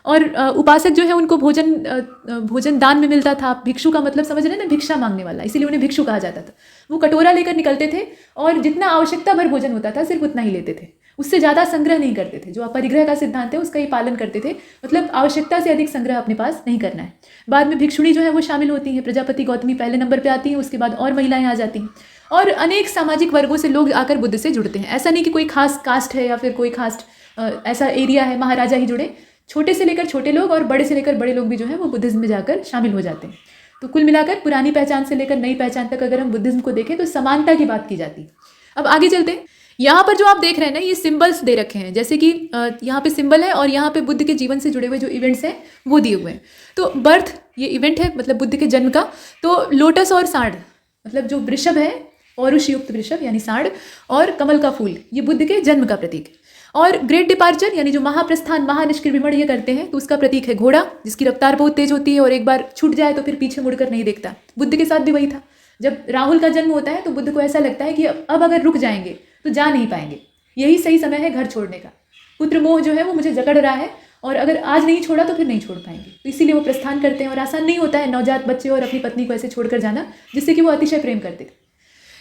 और उपासक जो है उनको भोजन दान में मिलता था। भिक्षु का मतलब समझ रहे हैं ना, भिक्षा मांगने वाला, इसीलिए उन्हें भिक्षु कहा जाता था। वो कटोरा लेकर निकलते थे और जितना आवश्यकता भर भोजन होता था सिर्फ उतना ही लेते थे, उससे ज़्यादा संग्रह नहीं करते थे। जो अपरिग्रह का सिद्धांत है उसका ही पालन करते थे, मतलब आवश्यकता से अधिक संग्रह अपने पास नहीं करना है। बाद में भिक्षुणी जो है वो शामिल होती हैं, प्रजापति गौतमी पहले नंबर पर आती हैं, उसके बाद और महिलाएं आ जाती हैं और अनेक सामाजिक वर्गों से लोग आकर बुद्ध से जुड़ते हैं। ऐसा नहीं कि कोई खास कास्ट है या फिर कोई खास ऐसा एरिया है, महाराजा ही जुड़े। छोटे से लेकर छोटे लोग और बड़े से लेकर बड़े लोग भी जो है वो बुद्धिज्म में जाकर शामिल हो जाते हैं। तो कुल मिलाकर पुरानी पहचान से लेकर नई पहचान तक अगर हम बुद्धिज्म को देखें तो समानता की बात की जाती है। अब आगे चलते हैं। यहाँ पर जो आप देख रहे हैं ना, ये सिंबल्स दे रखे हैं, जैसे कि यहाँ पे सिंबल है और यहाँ पे बुद्ध के जीवन से जुड़े हुए जो इवेंट्स हैं वो दिए हुए हैं। तो बर्थ ये इवेंट है, मतलब बुद्ध के जन्म का। तो लोटस और सांड, मतलब जो वृषभ है, पौरुष युक्त वृषभ यानी सांड, और कमल का फूल, ये बुद्ध के जन्म का प्रतीक है। और ग्रेट डिपार्चर यानी जो महाप्रस्थान, महानिष्क्रिमण ये करते हैं, तो उसका प्रतीक है घोड़ा, जिसकी रफ्तार बहुत तेज होती है और एक बार छूट जाए तो फिर पीछे मुड़कर नहीं देखता। बुद्ध के साथ भी वही था। जब राहुल का जन्म होता है तो बुद्ध को ऐसा लगता है कि अब अगर रुक जाएंगे तो जा नहीं पाएंगे, यही सही समय है घर छोड़ने का। पुत्र मोह जो है वो मुझे जकड़ रहा है और अगर आज नहीं छोड़ा तो फिर नहीं छोड़ पाएंगे, तो इसीलिए वो प्रस्थान करते हैं। और आसान नहीं होता है नवजात बच्चे और अपनी पत्नी को ऐसे छोड़कर जाना, जिससे कि वो अतिशय प्रेम करते थे।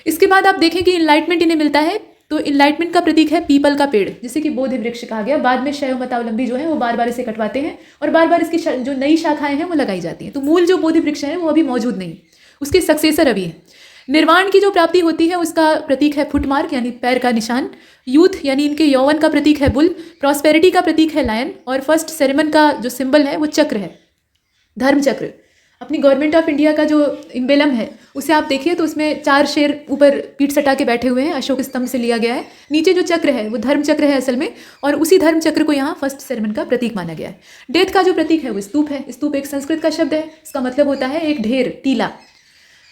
इसके बाद आप देखें कि इनलाइटमेंट इन्हें मिलता है, तो इनलाइटमेंट का प्रतीक है पीपल का पेड़, जिसे कि बोधि वृक्ष कहा गया। बाद में शैव मतावलंबी जो है वो बार बार इसे कटवाते हैं और बार बार इसकी जो नई शाखाएं हैं वो लगाई जाती हैं। तो मूल जो बोधि वृक्ष है वो अभी मौजूद नहीं, उसके सक्सेसर अभी है। निर्वाण की जो प्राप्ति होती है उसका प्रतीक है फुटमार्क यानी पैर का निशान। यूथ यानी इनके यौवन का प्रतीक है बुल। प्रॉस्पेरिटी का प्रतीक है लायन। और फर्स्ट सेरेमन का जो सिंबल है वो चक्र है, धर्म चक्र। अपनी गवर्नमेंट ऑफ इंडिया का जो इम्बेलम है उसे आप देखिए तो उसमें 4 शेर ऊपर पीठ सटा के बैठे हुए हैं, अशोक स्तंभ से लिया गया है। नीचे जो चक्र है वो धर्म चक्र है असल में, और उसी धर्म चक्र को यहाँ फर्स्ट सेरेमन का प्रतीक माना गया है। डेथ का जो प्रतीक है वो स्तूप है। स्तूप एक संस्कृत का शब्द है, इसका मतलब होता है एक ढेर, टीला।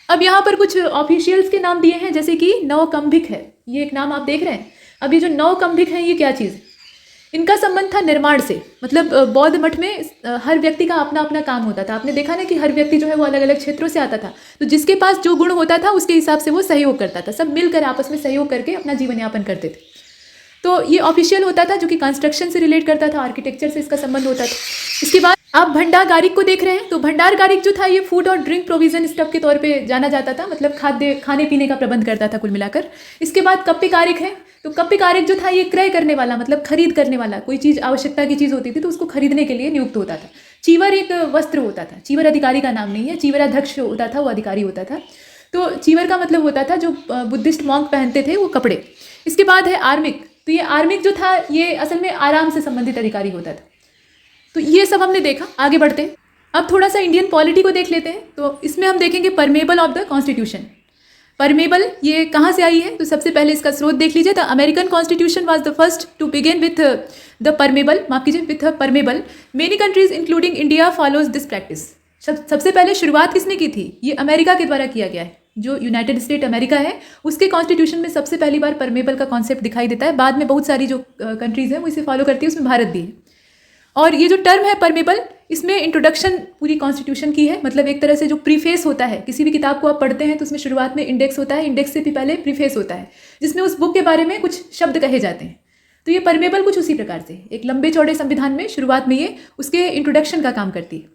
अब यहाँ पर कुछ ऑफिशियल्स के नाम दिए हैं, जैसे कि नवकंभिक है, ये एक नाम आप देख रहे हैं। अब ये जो नवकंभिक है ये क्या चीज़, इनका संबंध था निर्माण से। मतलब बौद्ध मठ में हर व्यक्ति का अपना अपना काम होता था। आपने देखा ना कि हर व्यक्ति जो है वो अलग अलग क्षेत्रों से आता था, तो जिसके पास जो गुण होता था उसके हिसाब से वो सहयोग करता था। सब मिलकर आपस में सहयोग करके अपना जीवन यापन करते थे। तो ये ऑफिशियल होता था, जो कि कंस्ट्रक्शन से रिलेट करता था, आर्किटेक्चर से इसका संबंध होता था। इसके बाद आप भंडारगारिक को देख रहे हैं, तो भंडारगारिक जो था ये फूड और ड्रिंक प्रोविजन स्टफ के तौर पे जाना जाता था, मतलब खाने पीने का प्रबंध करता था कुल मिलाकर। इसके बाद कप्पिकारिक है, तो कप्पिकारिक जो था ये क्रय करने वाला, मतलब खरीद करने वाला। कोई चीज़ आवश्यकता की चीज़ होती थी तो उसको खरीदने के लिए नियुक्त होता था। चीवर एक वस्त्र होता था, चीवर अधिकारी का नाम नहीं है, चीवराध्यक्ष होता था, वो अधिकारी होता था। तो चीवर का मतलब होता था जो बुद्धिस्ट मॉन्क पहनते थे वो कपड़े। इसके बाद है आर्मिक, तो ये आर्मिक जो था ये असल में आराम से संबंधित अधिकारी होता था। तो ये सब हमने देखा। आगे बढ़ते हैं, अब थोड़ा सा इंडियन पॉलिटी को देख लेते हैं। तो इसमें हम देखेंगे permeable of the constitution. Permeable ये कहाँ से आई है, तो सबसे पहले इसका स्रोत देख लीजिए। The American constitution was the first to begin with the preamble, माफ कीजिए, with preamble. Many countries including India follows this practice. सबसे पहले शुरुआत किसने की थी, ये अमेरिका के द्वारा किया गया है। जो यूनाइटेड स्टेट अमेरिका है उसके कॉन्स्टिट्यूशन में सबसे पहली बार परमेबल का कॉन्सेप्ट दिखाई देता है। बाद में बहुत सारी जो कंट्रीज़ हैं वो इसे फॉलो करती है, उसमें भारत भी है। और ये जो टर्म है परमेबल, इसमें इंट्रोडक्शन पूरी कॉन्स्टिट्यूशन की है। मतलब एक तरह से जो प्रीफेस होता है, किसी भी किताब को आप पढ़ते हैं तो उसमें शुरुआत में इंडेक्स होता है, इंडेक्स से भी पहले प्रीफेस होता है, जिसमें उस बुक के बारे में कुछ शब्द कहे जाते हैं। तो ये परमेबल कुछ उसी प्रकार से एक लंबे चौड़े संविधान में शुरुआत में ये उसके इंट्रोडक्शन का काम करती है।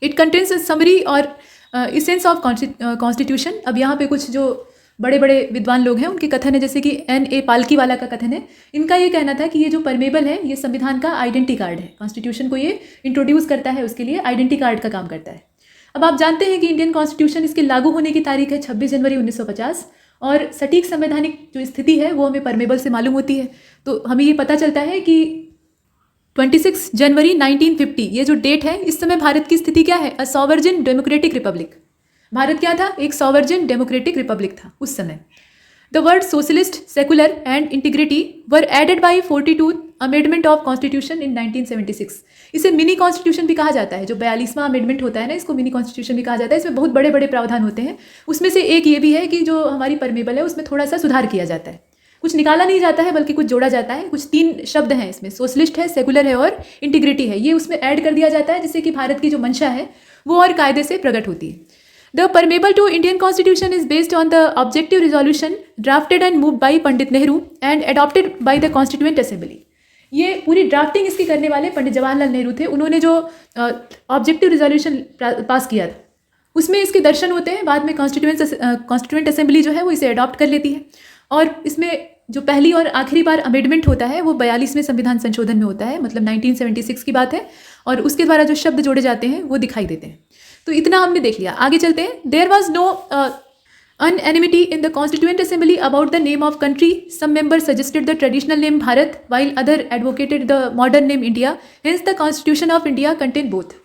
इट कंटेन्स समरी और इसेंस ऑफ कॉन्स्टिट्यूशन। अब यहाँ पे कुछ जो बड़े बड़े विद्वान लोग हैं उनके कथन है, जैसे कि N.A. पालकीवाला का कथन है। इनका ये कहना था कि ये जो परमेबल है ये संविधान का आइडेंटिटी कार्ड है। कॉन्स्टिट्यूशन को ये इंट्रोड्यूस करता है, उसके लिए आइडेंटिटी कार्ड का काम करता है। अब आप जानते हैं कि इंडियन कॉन्स्टिट्यूशन इसके लागू होने की तारीख है 26 जनवरी 1950, और सटीक संवैधानिक जो स्थिति है वो हमें परमेबल से मालूम होती है। तो हमें ये पता चलता है कि 26 जनवरी 1950 ये जो डेट है, इस समय भारत की स्थिति क्या है, a sovereign democratic republic. Bharat क्या था, एक सॉवरजिन डेमोक्रेटिक रिपब्लिक था उस समय। The word socialist, secular and integrity were added by 42 amendment of constitution in 1976। इसे मिनी कॉन्स्टिट्यूशन भी कहा जाता है। जो 42वां अमेंडमेंट होता है ना, इसको मिनी कॉन्स्टिट्यूशन भी कहा जाता है। इसमें बहुत बड़े बड़े प्रावधान होते हैं। उसमें से एक ये भी है कि जो हमारी परमेबल है उसमें थोड़ा सा सुधार किया जाता है। कुछ निकाला नहीं जाता है बल्कि कुछ जोड़ा जाता है। कुछ 3 शब्द हैं इसमें, सोशलिस्ट है, सेकुलर है और इंटीग्रिटी है, ये उसमें ऐड कर दिया जाता है, जिससे कि भारत की जो मंशा है वो और कायदे से प्रकट होती है। The permeable to Indian Constitution is based on the objective resolution drafted and moved by Pandit Nehru and adopted by the Constituent Assembly। ये पूरी ड्राफ्टिंग इसकी करने वाले पंडित जवाहरलाल नेहरू थे। उन्होंने जो ऑब्जेक्टिव रिजोल्यूशन पास किया था उसमें इसके दर्शन होते हैं। बाद में कॉन्स्टिट्यूएंट असेंबली जो है वो इसे अडॉप्ट कर लेती है। और इसमें जो पहली और आखिरी बार अमेंडमेंट होता है वो 42वें संविधान संशोधन में होता है, मतलब 1976 की बात है। और उसके द्वारा जो शब्द जोड़े जाते हैं वो दिखाई देते हैं। तो इतना हमने देख लिया। आगे चलते हैं। There was no unanimity in the Constituent Assembly about the name of country. Some members suggested the traditional name Bharat, while other advocated the modern name India. Hence, the Constitution of India contained both.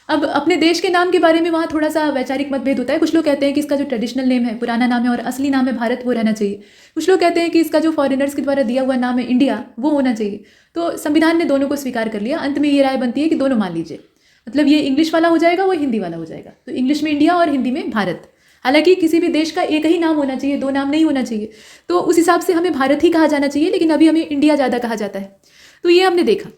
अब अपने देश के नाम के बारे में वहाँ थोड़ा सा वैचारिक मतभेद होता है। कुछ लोग कहते हैं कि इसका जो ट्रेडिशनल नेम है, पुराना नाम है और असली नाम है भारत, वो रहना चाहिए। कुछ लोग कहते हैं कि इसका जो फॉरेनर्स के द्वारा दिया हुआ नाम है इंडिया, वो होना चाहिए। तो संविधान ने दोनों को स्वीकार कर लिया। अंत में ये राय बनती है कि दोनों मान लीजिए, मतलब ये इंग्लिश वाला हो जाएगा, वो हिंदी वाला हो जाएगा। तो इंग्लिश में इंडिया और हिंदी में भारत। हालांकि किसी भी देश का एक ही नाम होना चाहिए, दो नाम नहीं होना चाहिए। तो उस हिसाब से हमें भारत ही कहा जाना चाहिए, लेकिन अभी हमें इंडिया ज़्यादा कहा जाता है। तो ये हमने देखा।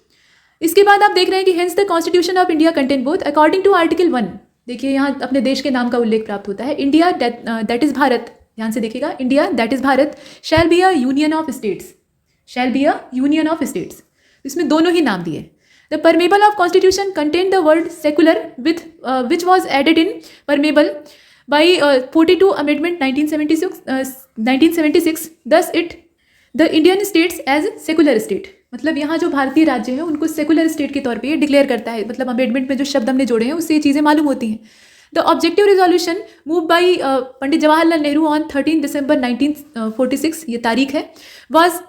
इसके बाद आप देख रहे हैं कि hence the constitution of India contain both according to article 1। देखिए यहाँ अपने देश के नाम का उल्लेख प्राप्त होता है। इंडिया दैट इज भारत, ध्यान से देखिएगा, India that is Bharat shall be a union of states, shall be a union of states. इसमें दोनों ही नाम दिए। The preamble of constitution contain the word secular with which was added in preamble by 42 amendment 1976। Thus it the Indian states as secular state. मतलब यहाँ जो भारतीय राज्य है उनको सेकुलर स्टेट के तौर पे ये डिक्लेयर करता है। मतलब अमेंडमेंट में जो शब्द हमने जोड़े हैं उससे ये चीज़ें मालूम होती हैं। The objective resolution move by Pandit Jawaharlal Nehru on 13 दिसंबर 1946, ये तारीख है, was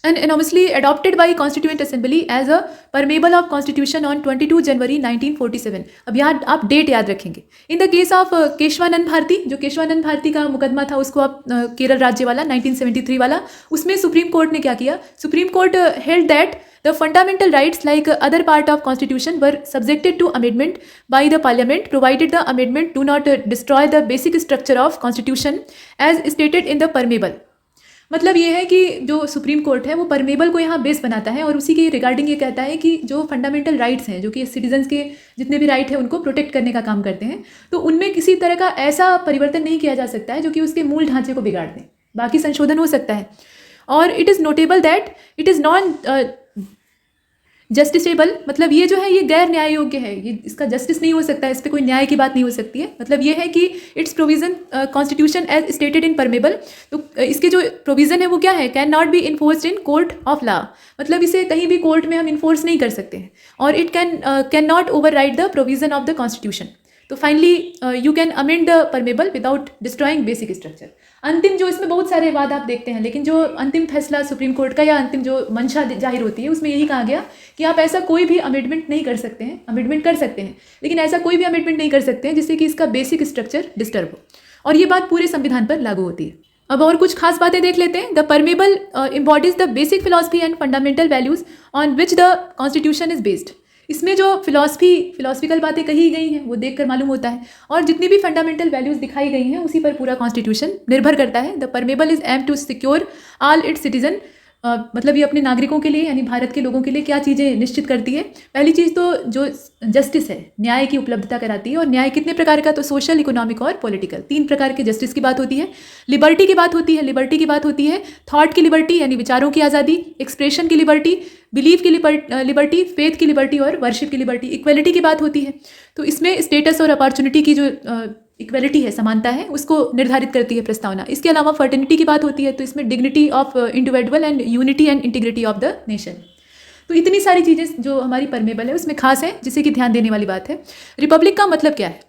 unanimously adopted by Constituent Assembly as a permeable of Constitution on 22 January 1947। अब यहाँ आप डेट याद रखेंगे। In the case of Kesavananda Bharati, जो केशवानंद भारती का मुकदमा था उसको आप केरल राज्य वाला 1973 वाला, उसमें सुप्रीम कोर्ट ने क्या किया, supreme court held that the fundamental rights like other part of constitution were subjected to amendment by the parliament provided the amendment do not destroy the basic structure of constitution as stated in the preamble. मतलब ये है कि जो supreme court है वो permeable को यहाँ base बनाता है और उसी के रिगार्डिंग ये कहता है कि जो फंडामेंटल राइट्स हैं, जो कि सिटीजन्स के जितने भी राइट हैं उनको प्रोटेक्ट करने का काम करते हैं, तो उनमें किसी तरह का ऐसा परिवर्तन नहीं किया जा सकता है जो कि उसके मूल ढांचे को बिगाड़ दे। बाकी संशोधन हो सकता है। और it is notable that it is non justiciable, मतलब ये जो है ये गैर न्याय योग्य है, ये इसका जस्टिस नहीं हो सकता है, इस पर कोई न्याय की बात नहीं हो सकती है। मतलब ये है कि its provision constitution as stated in preamble, तो इसके जो प्रोविजन है वो क्या है, can not be enforced in court of law, मतलब इसे कहीं भी कोर्ट में हम इन्फोर्स नहीं कर सकते हैं। और it can not override the provision of the constitution. तो finally you can amend the preamble without destroying basic structure. अंतिम जो इसमें बहुत सारे वाद आप देखते हैं, लेकिन जो अंतिम फैसला सुप्रीम कोर्ट का या अंतिम जो मंशा जाहिर होती है उसमें यही कहा गया कि आप ऐसा कोई भी अमेंडमेंट नहीं कर सकते हैं, अमेंडमेंट कर सकते हैं लेकिन ऐसा कोई भी अमेंडमेंट नहीं कर सकते हैं जिससे कि इसका बेसिक स्ट्रक्चर डिस्टर्ब हो। और ये बात पूरे संविधान पर लागू होती है। अब और कुछ खास बातें देख लेते हैं। The preamble embodies the basic philosophy and fundamental values on which the constitution is based. इसमें जो फिलॉसफिकल बातें कही गई हैं वो देखकर मालूम होता है, और जितनी भी फंडामेंटल वैल्यूज़ दिखाई गई हैं उसी पर पूरा कॉन्स्टिट्यूशन निर्भर करता है। The preamble is aim to secure all its citizen, मतलब ये अपने नागरिकों के लिए यानी भारत के लोगों के लिए क्या चीज़ें निश्चित करती है। पहली चीज़ तो जो जस्टिस है, न्याय की उपलब्धता कराती है। और न्याय कितने प्रकार का, तो सोशल, इकोनॉमिक और पॉलिटिकल, 3 प्रकार के जस्टिस की बात होती है। लिबर्टी की बात होती है, लिबर्टी की बात होती है थॉट की लिबर्टी यानी विचारों की आज़ादी, एक्सप्रेशन की लिबर्टी, बिलीव की लिबर्टी, फेथ की लिबर्टी और वर्शिप की लिबर्टी। इक्वलिटी की बात होती है, तो इसमें स्टेटस और अपॉर्चुनिटी की जो इक्वलिटी है, समानता है, उसको निर्धारित करती है प्रस्तावना। इसके अलावा फर्टर्निटी की बात होती है, तो इसमें dignity of individual and unity and integrity of the nation. तो इतनी सारी चीज़ें जो हमारी परमेबल है उसमें खास है, जिसे कि ध्यान देने वाली बात है। रिपब्लिक का मतलब क्या है?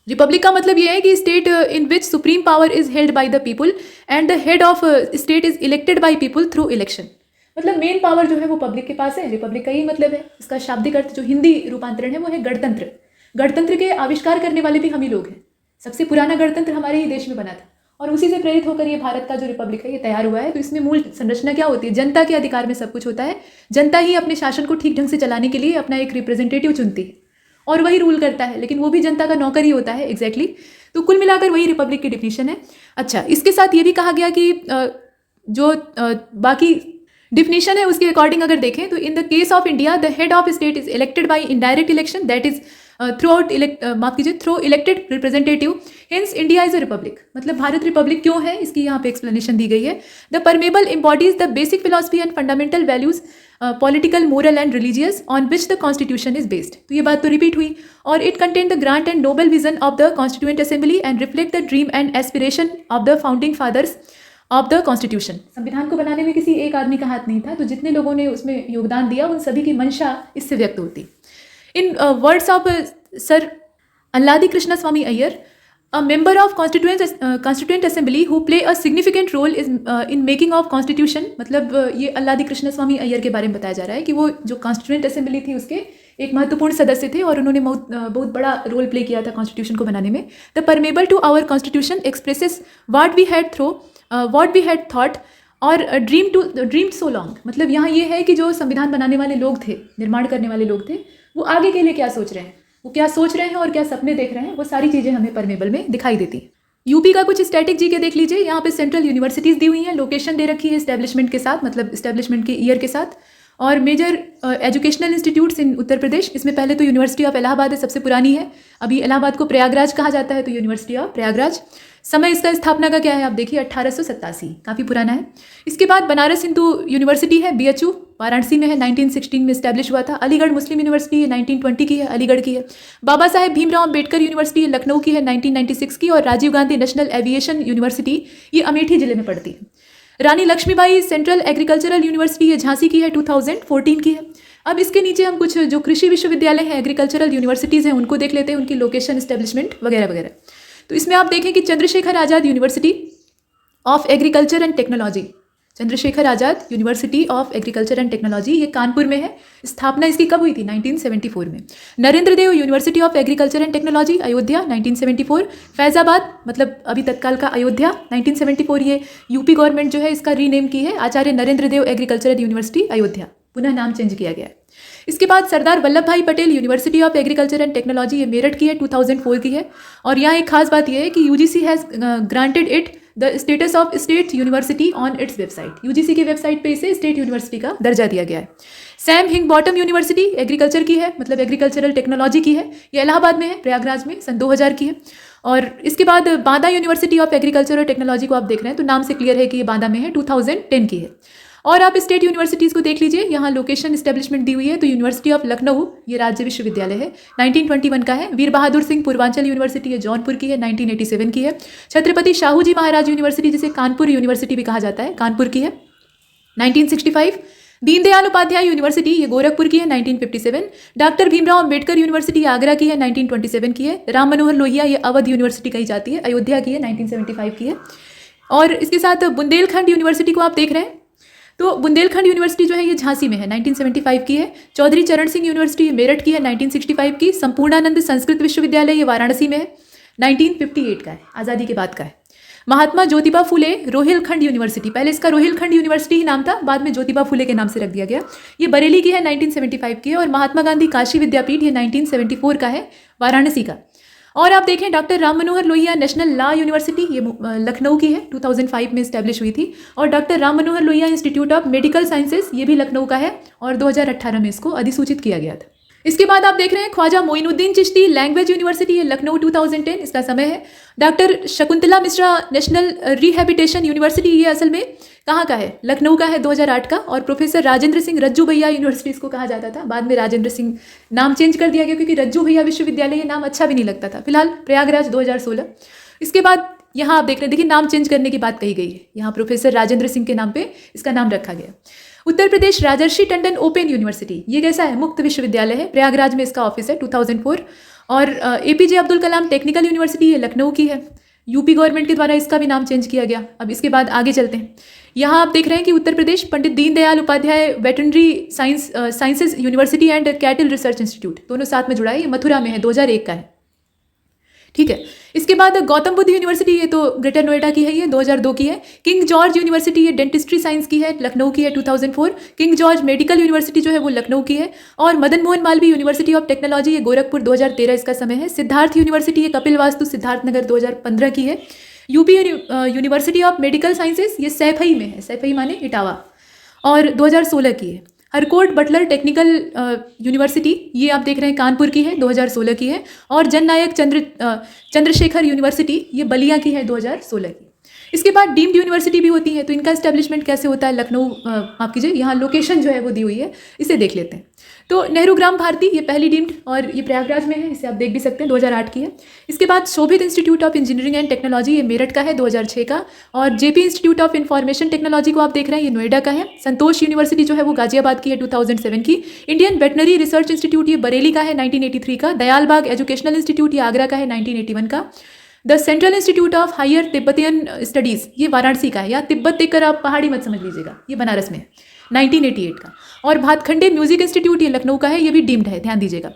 रिपब्लिक का मतलब यह है कि state in which supreme power is held by the people and the head of state is elected by people through election. मतलब मेन पावर जो है वो पब्लिक के पास है। रिपब्लिक का यही मतलब है। इसका शाब्दिक अर्थ जो हिंदी रूपांतरण है वो है गणतंत्र। गणतंत्र के आविष्कार करने वाले भी हम ही लोग हैं। सबसे पुराना गणतंत्र हमारे ही देश में बना था और उसी से प्रेरित होकर ये भारत का जो रिपब्लिक है ये तैयार हुआ है। तो इसमें मूल संरचना क्या होती है? जनता के अधिकार में सब कुछ होता है। जनता ही अपने शासन को ठीक ढंग से चलाने के लिए अपना एक रिप्रेजेंटेटिव चुनती है और वही रूल करता है, लेकिन वो भी जनता का नौकर ही होता है। एग्जैक्टली। तो कुल मिलाकर वही रिपब्लिक की डिफिनीशन है। अच्छा, इसके साथ ये भी कहा गया कि जो बाकी डिफिनीशन है उसके अकॉर्डिंग अगर देखें तो इन the case of India the head of state is elected by indirect election, that is through elected representative, hence India is a republic. मतलब भारत रिपब्लिक क्यों है इसकी यहाँ पे एक्सप्लेनेशन दी गई है। The preamble embodies the basic philosophy and fundamental values political, moral and religious on which the constitution is based. तो ये बात तो रिपीट हुई। और it contain the grand and noble vision of the constituent assembly and reflect the dream and aspiration of the founding fathers of the constitution. संविधान को बनाने में किसी एक आदमी का हाथ नहीं था, तो जितने लोगों ने उसमें योगदान दिया उन सभी की मंशा इससे व्यक्त होती। In words of sir Alladi Krishna Swami Ayyar, a member of constituent assembly who play a significant role in making of constitution। मतलब ये अल्लादी कृष्णा स्वामी अय्यर के बारे में बताया जा रहा है कि वो जो कॉन्स्टिट्यूएंट असेंबली थी उसके एक महत्वपूर्ण सदस्य थे और उन्होंने बहुत बड़ा रोल प्ले किया था कॉन्स्टिट्यूशन को बनाने में। The preamble to our constitution expresses what we had thought और ड्रीम सो लॉन्ग। मतलब यहाँ ये है कि जो संविधान बनाने वाले लोग थे, निर्माण करने वाले लोग थे, वो आगे के लिए क्या सोच रहे हैं, वो क्या सोच रहे हैं और क्या सपने देख रहे हैं, वो सारी चीज़ें हमें परमेबल में दिखाई देती हैं। यूपी का कुछ स्टैटिक जी के देख लीजिए। यहाँ पे सेंट्रल यूनिवर्सिटीज़ दी हुई हैं, लोकेशन दे रखी है इस्टेब्लिशमेंट के साथ, मतलब इस्टेब्लिशमेंट के ईयर के साथ, और मेजर एजुकेशनल इंस्टीट्यूट्स इन उत्तर प्रदेश। इसमें पहले तो यूनिवर्सिटी ऑफ इलाहाबाद है, सबसे पुरानी है। अभी इलाहाबाद को प्रयागराज कहा जाता है, तो यूनिवर्सिटी ऑफ प्रयागराज। समय इसका स्थापना का क्या है आप देखिए, 1887, काफ़ी पुराना है। इसके बाद बनारस हिंदू यूनिवर्सिटी है, BHU, वाराणसी में है, 1916 में इस्टेब्लिश हुआ था। अलीगढ़ मुस्लिम यूनिवर्सिटी है, 1920 की है, अलीगढ़ की है। बाबा साहेब भीमराव अम्बेडकर यूनिवर्सिटी है, लखनऊ की है, 1996 की। और Rajiv Gandhi national aviation university, ये अमेठी जिले में पड़ती है। Rani Lakshmibai central agricultural university है, झांसी की है, 2014 की है। अब इसके नीचे हम कुछ जो कृषि विश्वविद्यालय हैं, एग्रीकल्चरल यूनिवर्सिटीज़ हैं, उनको देख लेते हैं, उनकी लोकेशन, इस्टेब्लिशमेंट वगैरह वगैरह। तो इसमें आप देखें कि Chandrashekhar Azad university of agriculture and technology, Chandrashekhar Azad university of agriculture and technology, ये कानपुर में है। स्थापना इसकी कब हुई थी? 1974 में। Narendra Dev university of agriculture and technology, Ayodhya, 1974। Faizabad, मतलब अभी तत्काल का अयोध्या, 1974। ये यूपी गवर्नमेंट जो है इसका रीनेम की है, आचार्य नरेंद्र देव एग्रीकल्चरल यूनिवर्सिटी, अयोध्या, पुनः नाम चेंज किया गया है। इसके बाद सरदार वल्लभ भाई Patel university of agriculture and technology, ये मेरठ की है, 2004 की है। और यहाँ एक खास बात यह है कि UGC has granted it the status of state university on its website. UGC की वेबसाइट पे इसे स्टेट यूनिवर्सिटी का दर्जा दिया गया है। सैम हिंग बॉटम यूनिवर्सिटी एग्रीकल्चर की है, मतलब एग्रीकल्चरल टेक्नोलॉजी की है, ये इलाहाबाद में है, प्रयागराज में, सन 2000 की है। और इसके बाद बांदा यूनिवर्सिटी ऑफ एग्रीकल्चर और टेक्नोलॉजी को आप देख रहे हैं, तो नाम से क्लियर है कि ये बांदा में है, 2010 की है। और आप स्टेट यूनिवर्सिटीज़ को देख लीजिए, यहाँ लोकेशन इस्टेब्लिशमेंट दी हुई है। तो यूनिवर्सिटी ऑफ लखनऊ, ये राज्य विश्वविद्यालय है, 1921 का है। वीर बहादुर सिंह पूर्वांचल यूनिवर्सिटी, ये जौनपुर की है, 1987 की है। छत्रपति शाहू जी महाराज यूनिवर्सिटी, जिसे कानपुर यूनिवर्सिटी भी कहा जाता है, कानपुर की है, 1965। दीनदयाल उपाध्याय यूनिवर्सिटी, ये गोरखपुर की है, 1957। डॉक्टर भीमराव अम्बेडकर यूनिवर्सिटी आगरा की है, 1927 की है। राम मनोहर लोहिया, ये अवध यूनिवर्सिटी कही जाती है, अयोध्या की है, 1975 की है। और इसके साथ बुंदेलखंड यूनिवर्सिटी को आप देख रहे हैं, तो बुंदेलखंड यूनिवर्सिटी जो है ये झांसी में है, 1975 की है। चौधरी चरण सिंह यूनिवर्सिटी, ये मेरठ की है, 1965 की। संपूर्णानंद संस्कृत विश्वविद्यालय, ये वाराणसी में है, 1958 का है, आज़ादी के बाद का है। महात्मा ज्योतिबा फुले रोहिलखंड यूनिवर्सिटी, पहले इसका रोहिलखंड यूनिवर्सिटी ही नाम था, बाद में ज्योतिबा फुले के नाम से रख दिया गया, ये बरेली की है, 1975 की है। और महात्मा गांधी काशी विद्यापीठ, ये 1974 का है, वाराणसी का। और आप देखें doctor Ram Manohar Lohia national law university, ये लखनऊ की है, 2005 में इस्टेब्लिश हुई थी। और doctor Ram Manohar Lohia institute of medical sciences, ये भी लखनऊ का है, और 2018 में इसको अधिसूचित किया गया था। इसके बाद आप देख रहे हैं ख्वाजा मोइनुद्दीन चिश्ती लैंग्वेज यूनिवर्सिटी, ये लखनऊ, 2010 इसका समय है। Doctor Shakuntala Mishra national rehabilitation university, ये असल में कहाँ का है? लखनऊ का है, 2008 का। और प्रोफेसर राजेंद्र सिंह रज्जू भैया यूनिवर्सिटी इसको कहा जाता था, बाद में राजेंद्र सिंह नाम चेंज कर दिया गया क्योंकि रज्जू भैया विश्वविद्यालय ये नाम अच्छा भी नहीं लगता था। फिलहाल प्रयागराज, 2016। इसके बाद यहाँ आप देख रहे हैं, देखिए नाम चेंज करने की बात कही गई है, यहाँ प्रोफेसर राजेंद्र सिंह के नाम पे इसका नाम रखा गया। उत्तर प्रदेश राजर्षि टंडन ओपन यूनिवर्सिटी, ये कैसा है? मुक्त विश्वविद्यालय है, प्रयागराज में इसका ऑफिस है, 2004। और APJ Abdul Kalam technical university, ये लखनऊ की है, यूपी गवर्नमेंट के द्वारा इसका भी नाम चेंज किया गया। अब इसके बाद आगे चलते हैं, यहाँ आप देख रहे हैं कि Uttar Pradesh Pandit Deendayal Upadhyay veterinary sciences university and cattle research institute, दोनों साथ में जुड़ा है, ये मथुरा में है, 2001 का है, ठीक है। इसके बाद गौतम बुद्ध यूनिवर्सिटी, ये तो ग्रेटर नोएडा की है, ये 2002 की है। किंग जॉर्ज यूनिवर्सिटी, ये डेंटिस्ट्री साइंस की है, लखनऊ की है, 2004। किंग जॉर्ज मेडिकल यूनिवर्सिटी जो है वो लखनऊ की है। और Madan Mohan Malviya university of technology, ये गोरखपुर, 2013 इसका समय है। सिद्धार्थ यूनिवर्सिटी, ये कपिल वास्तु, सिद्धार्थनगर, 2015 की है। UP university of medical sciences, ये सैफई में है, सैफई माने इटावा, और 2016 की है। हरकोट बटलर टेक्निकल यूनिवर्सिटी, ये आप देख रहे हैं कानपुर की है, 2016 की है। और जननायक चंद्रशेखर यूनिवर्सिटी, ये बलिया की है, 2016 की। इसके बाद डीम्ड यूनिवर्सिटी भी होती है, तो इनका एस्टेब्लिशमेंट कैसे होता है? लखनऊ, माफ कीजिए, यहाँ लोकेशन जो है वो दी हुई है, इसे देख लेते हैं। तो नेहरू ग्राम भारती, ये पहली डीम्ड, और ये प्रयागराज में है, इसे आप देख भी सकते हैं, 2008 की है। इसके बाद Shobhit institute of engineering and technology, ये मेरठ का है, 2006 का। और JP institute of information technology को आप देख रहे हैं, ये नोएडा का है। संतोष यूनिवर्सिटी जो है वो गाजियाबाद की है, 2007 की। इंडियन वेटनरी रिसर्च इंस्टीट्यूट, ये बरेली का है, 1983 का। दयाल बाग एजुकेशनल इंस्टीट्यूट, ये आगरा का है, 1981 का। The central institute of higher Tibetan studies, ये वाराणसी का है, या तिब्बत देखकर आप पहाड़ी मत समझ लीजिएगा, ये बनारस में है, 1988 का। और भातखंडे म्यूजिक इंस्टीट्यूट ये लखनऊ का है, ये भी डीम्ड है, ध्यान दीजिएगा।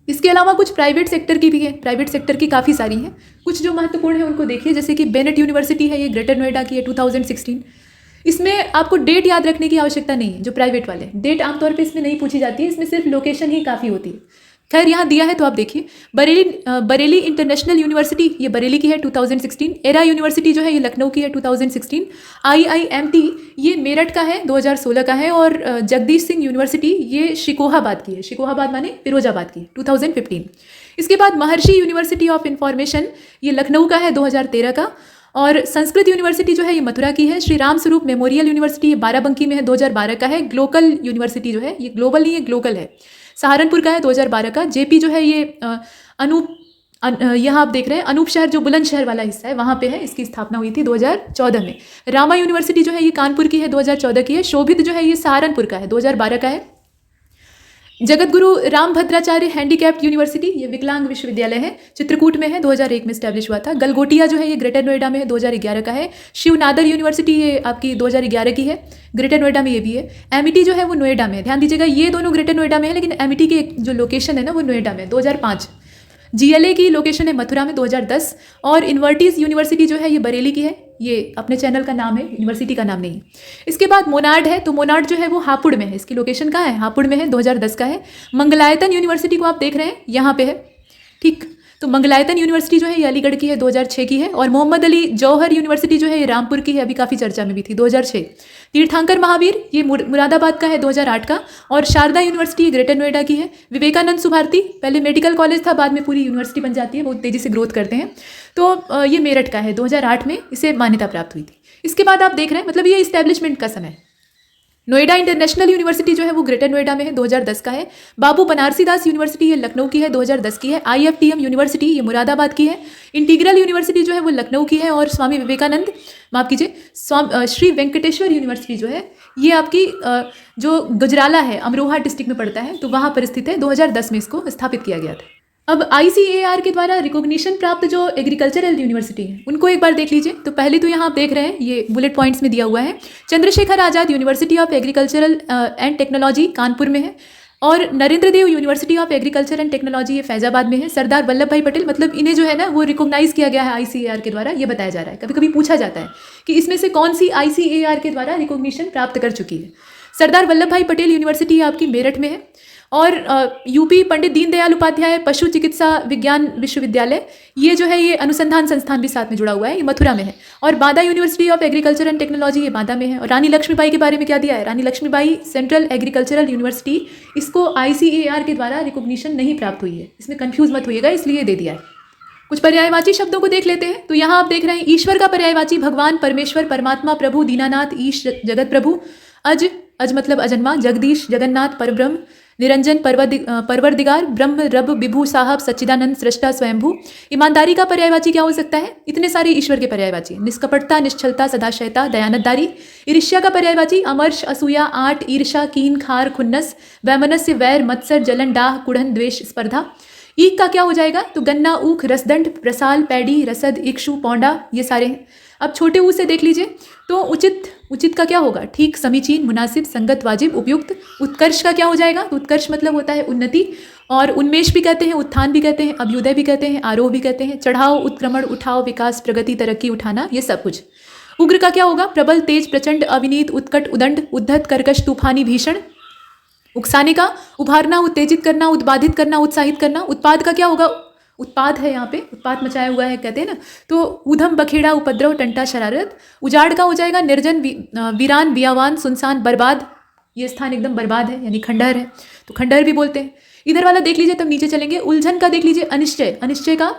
इसके अलावा कुछ प्राइवेट सेक्टर की भी है, प्राइवेट सेक्टर की काफ़ी सारी हैं। कुछ जो महत्वपूर्ण है उनको देखिए, जैसे कि बेनेट यूनिवर्सिटी है, ये ग्रेटर नोएडा की है, 2016। इसमें आपको डेट याद रखने की आवश्यकता नहीं है, जो प्राइवेट वाले डेट आमतौर पे इसमें नहीं पूछी जाती है, इसमें सिर्फ लोकेशन ही काफ़ी होती है। खैर यहाँ दिया है तो आप देखिए। बरेली इंटरनेशनल यूनिवर्सिटी ये बरेली की है, 2016। एरा यूनिवर्सिटी जो है ये लखनऊ की है, 2016। IIMT ये मेरठ का है, 2016 का है। और जगदीश सिंह यूनिवर्सिटी ये शिकोहाबाद की है, शिकोहाबाद माने फिरोजाबाद की, 2015। इसके बाद महर्षि यूनिवर्सिटी ऑफ इंफॉर्मेशन ये लखनऊ का है, 2013 का। और संस्कृत यूनिवर्सिटी जो है ये मथुरा की है। श्री राम स्वरूप मेमोरियल यूनिवर्सिटी ये बाराबंकी में है, 2012 का है। ग्लोकल यूनिवर्सिटी जो है ये ग्लोबल नहीं है, ग्लोकल है, सहारनपुर का है, 2012 का। जेपी जो है ये यहाँ आप देख रहे हैं अनूप शहर, जो बुलंदशहर वाला हिस्सा है वहाँ पे है, इसकी स्थापना हुई थी 2014 में। रामा यूनिवर्सिटी जो है ये कानपुर की है, 2014 की है। शोभित जो है ये सहारनपुर का है, 2012 का है। जगत गुरु रामभद्राचार्य हैंडीकैप्ड यूनिवर्सिटी ये विकलांग विश्वविद्यालय है, चित्रकूट में है, 2001 में स्टैब्लिश हुआ था। गलगोटिया जो है ये ग्रेटर नोएडा में है, 2011 का है। शिवनादर यूनिवर्सिटी ये आपकी 2011 की है, ग्रेटर नोएडा में ये भी है। एमिटी जो है वो नोएडा में है, ध्यान दीजिएगा, ये दोनों ग्रेटर नोएडा में है, लेकिन एमिटी की जो लोकेशन है ना वो नोएडा में, 2005। GLA की लोकेशन है मथुरा में, 2010। और इन्वर्टीज यूनिवर्सिटी जो है ये बरेली की है, ये अपने चैनल का नाम है, यूनिवर्सिटी का नाम नहीं। इसके बाद मोनार्ड है, तो मोनार्ड जो है वो हापुड़ में है, इसकी लोकेशन कहाँ है, हापुड़ में है, 2010 का है। मंगलायतन यूनिवर्सिटी को आप देख रहे हैं यहाँ पे है, ठीक। तो मंगलायतन यूनिवर्सिटी जो है ये अलीगढ़ की है, 2006 की है। और मोहम्मद अली जौहर यूनिवर्सिटी जो है ये रामपुर की है, अभी काफ़ी चर्चा में भी थी, 2006। तीर्थांकर महावीर ये मुरादाबाद का है, 2008 का। और शारदा यूनिवर्सिटी ग्रेटर नोएडा की है। विवेकानंद सुभारती पहले मेडिकल कॉलेज था, बाद में पूरी यूनिवर्सिटी बन जाती है, बहुत तेज़ी से ग्रोथ करते हैं। तो ये मेरठ का है, 2008 में इसे मान्यता प्राप्त हुई थी। इसके बाद आप देख रहे हैं, मतलब ये इस्टेब्लिशमेंट का समय। नोएडा इंटरनेशनल यूनिवर्सिटी जो है वो ग्रेटर नोएडा में है, 2010 का है। बाबू बनारसी दास यूनिवर्सिटी ये लखनऊ की है, 2010 की है। IFTM यूनिवर्सिटी ये मुरादाबाद की है। इंटीग्रल यूनिवर्सिटी जो है वो लखनऊ की है। और स्वामी विवेकानंद, माफ कीजिए, श्री वेंकटेश्वर यूनिवर्सिटी जो है ये आपकी जो गुजराला है, अमरोहा डिस्ट्रिक्ट में पड़ता है, तो वहाँ पर स्थित है, 2010 में इसको स्थापित किया गया था। अब ICAR के द्वारा रिकॉग्निशन प्राप्त जो एग्रीकल्चरल यूनिवर्सिटी है उनको एक बार देख लीजिए। तो पहले तो यहाँ आप देख रहे हैं, ये बुलेट पॉइंट्स में दिया हुआ है। Chandrashekhar Azad university of agricultural and technology Kanpur में है। और Narendra Dev university of agriculture and technology ये फैजाबाद में है। सरदार वल्लभ भाई पटेल, मतलब इन्हें जो है ना वो रिकॉग्नाइज किया गया है ICAR के द्वारा, ये बताया जा रहा है। कभी कभी पूछा जाता है कि इसमें से कौन सी ICAR के द्वारा रिकॉग्निशन प्राप्त कर चुकी है। सरदार वल्लभ भाई पटेल यूनिवर्सिटी आपकी मेरठ में है। और यूपी पंडित दीनदयाल उपाध्याय पशु चिकित्सा विज्ञान विश्वविद्यालय ये जो है ये अनुसंधान संस्थान भी साथ में जुड़ा हुआ है, ये मथुरा में है। और Banda university of agriculture and technology ये बांदा में है। और रानी लक्ष्मीबाई के बारे में क्या दिया है, Rani Lakshmibai central agricultural university, इसको ICAR के द्वारा रिकॉग्निशन नहीं प्राप्त हुई है, इसमें कन्फ्यूज मत होइएगा, इसलिए दे दिया है। कुछ पर्यायवाची शब्दों को देख लेते हैं। तो यहाँ आप देख रहे हैं ईश्वर का पर्यायवाची भगवान, परमेश्वर, परमात्मा, प्रभु, दीनानाथ, ईश, जगत प्रभु। अज मतलब अजन्मा, जगदीश, जगन्नाथ, परब्रह्म, निरंजन, परवरदिगार, ब्रह्म, रब, विभु, साहब, सच्चिदानंद, सृष्टा, स्वयंभू। ईमानदारी का पर्यायवाची क्या हो सकता है, इतने सारे ईश्वर के पर्यायवाची। निष्कपटता, निश्चलता, सदाशयता, दयानतदारी। ईर्ष्या का पर्यायवाची अमर्ष, असूया, आट, ईर्षा, कीन, खार, खुन्नस, वैमनस्य, वैर, मत्सर, जलन, डाह, कुढ़न, द्वेष, स्पर्धा। ईख का क्या हो जाएगा, तो गन्ना, ऊख, रसदंड, रसाल, पैडी, रसद, इक्षु, पौंडा, ये सारे हैं। अब छोटे ऊ से देख लीजिए। तो उचित का क्या होगा, ठीक, समीचीन, मुनासिब, संगत, वाजिब, उपयुक्त। उत्कर्ष का क्या हो जाएगा, तो उत्कर्ष मतलब होता है उन्नति। और उन्मेष भी कहते हैं, उत्थान भी कहते हैं, अभ्युदय भी कहते हैं, आरोह भी कहते हैं। चढ़ाव, उत्क्रमण, उठाव, विकास, प्रगति, तरक्की, उठाना, ये सब कुछ। उग्र का क्या होगा, प्रबल, तेज, प्रचंड, अविनीत, उत्कट, उदंड, उद्धत, कर्कश, तूफानी, भीषण। उकसाने का उभारना, उत्तेजित करना, उत्पादित करना, उत्साहित करना। उत्पाद का क्या होगा, उत्पाद है यहाँ पे, उत्पाद मचाया हुआ है कहते हैं ना। तो ऊधम, बखेड़ा, उपद्रव, टंटा, शरारत। उजाड़ का हो जाएगा निर्जन, वीरान, बियावान, सुनसान, बर्बाद। ये स्थान एकदम बर्बाद है, यानी खंडहर है, तो खंडहर भी बोलते हैं। इधर वाला देख लीजिए, तब नीचे चलेंगे। उलझन का देख लीजिए, अनिश्चय। अनिश्चय का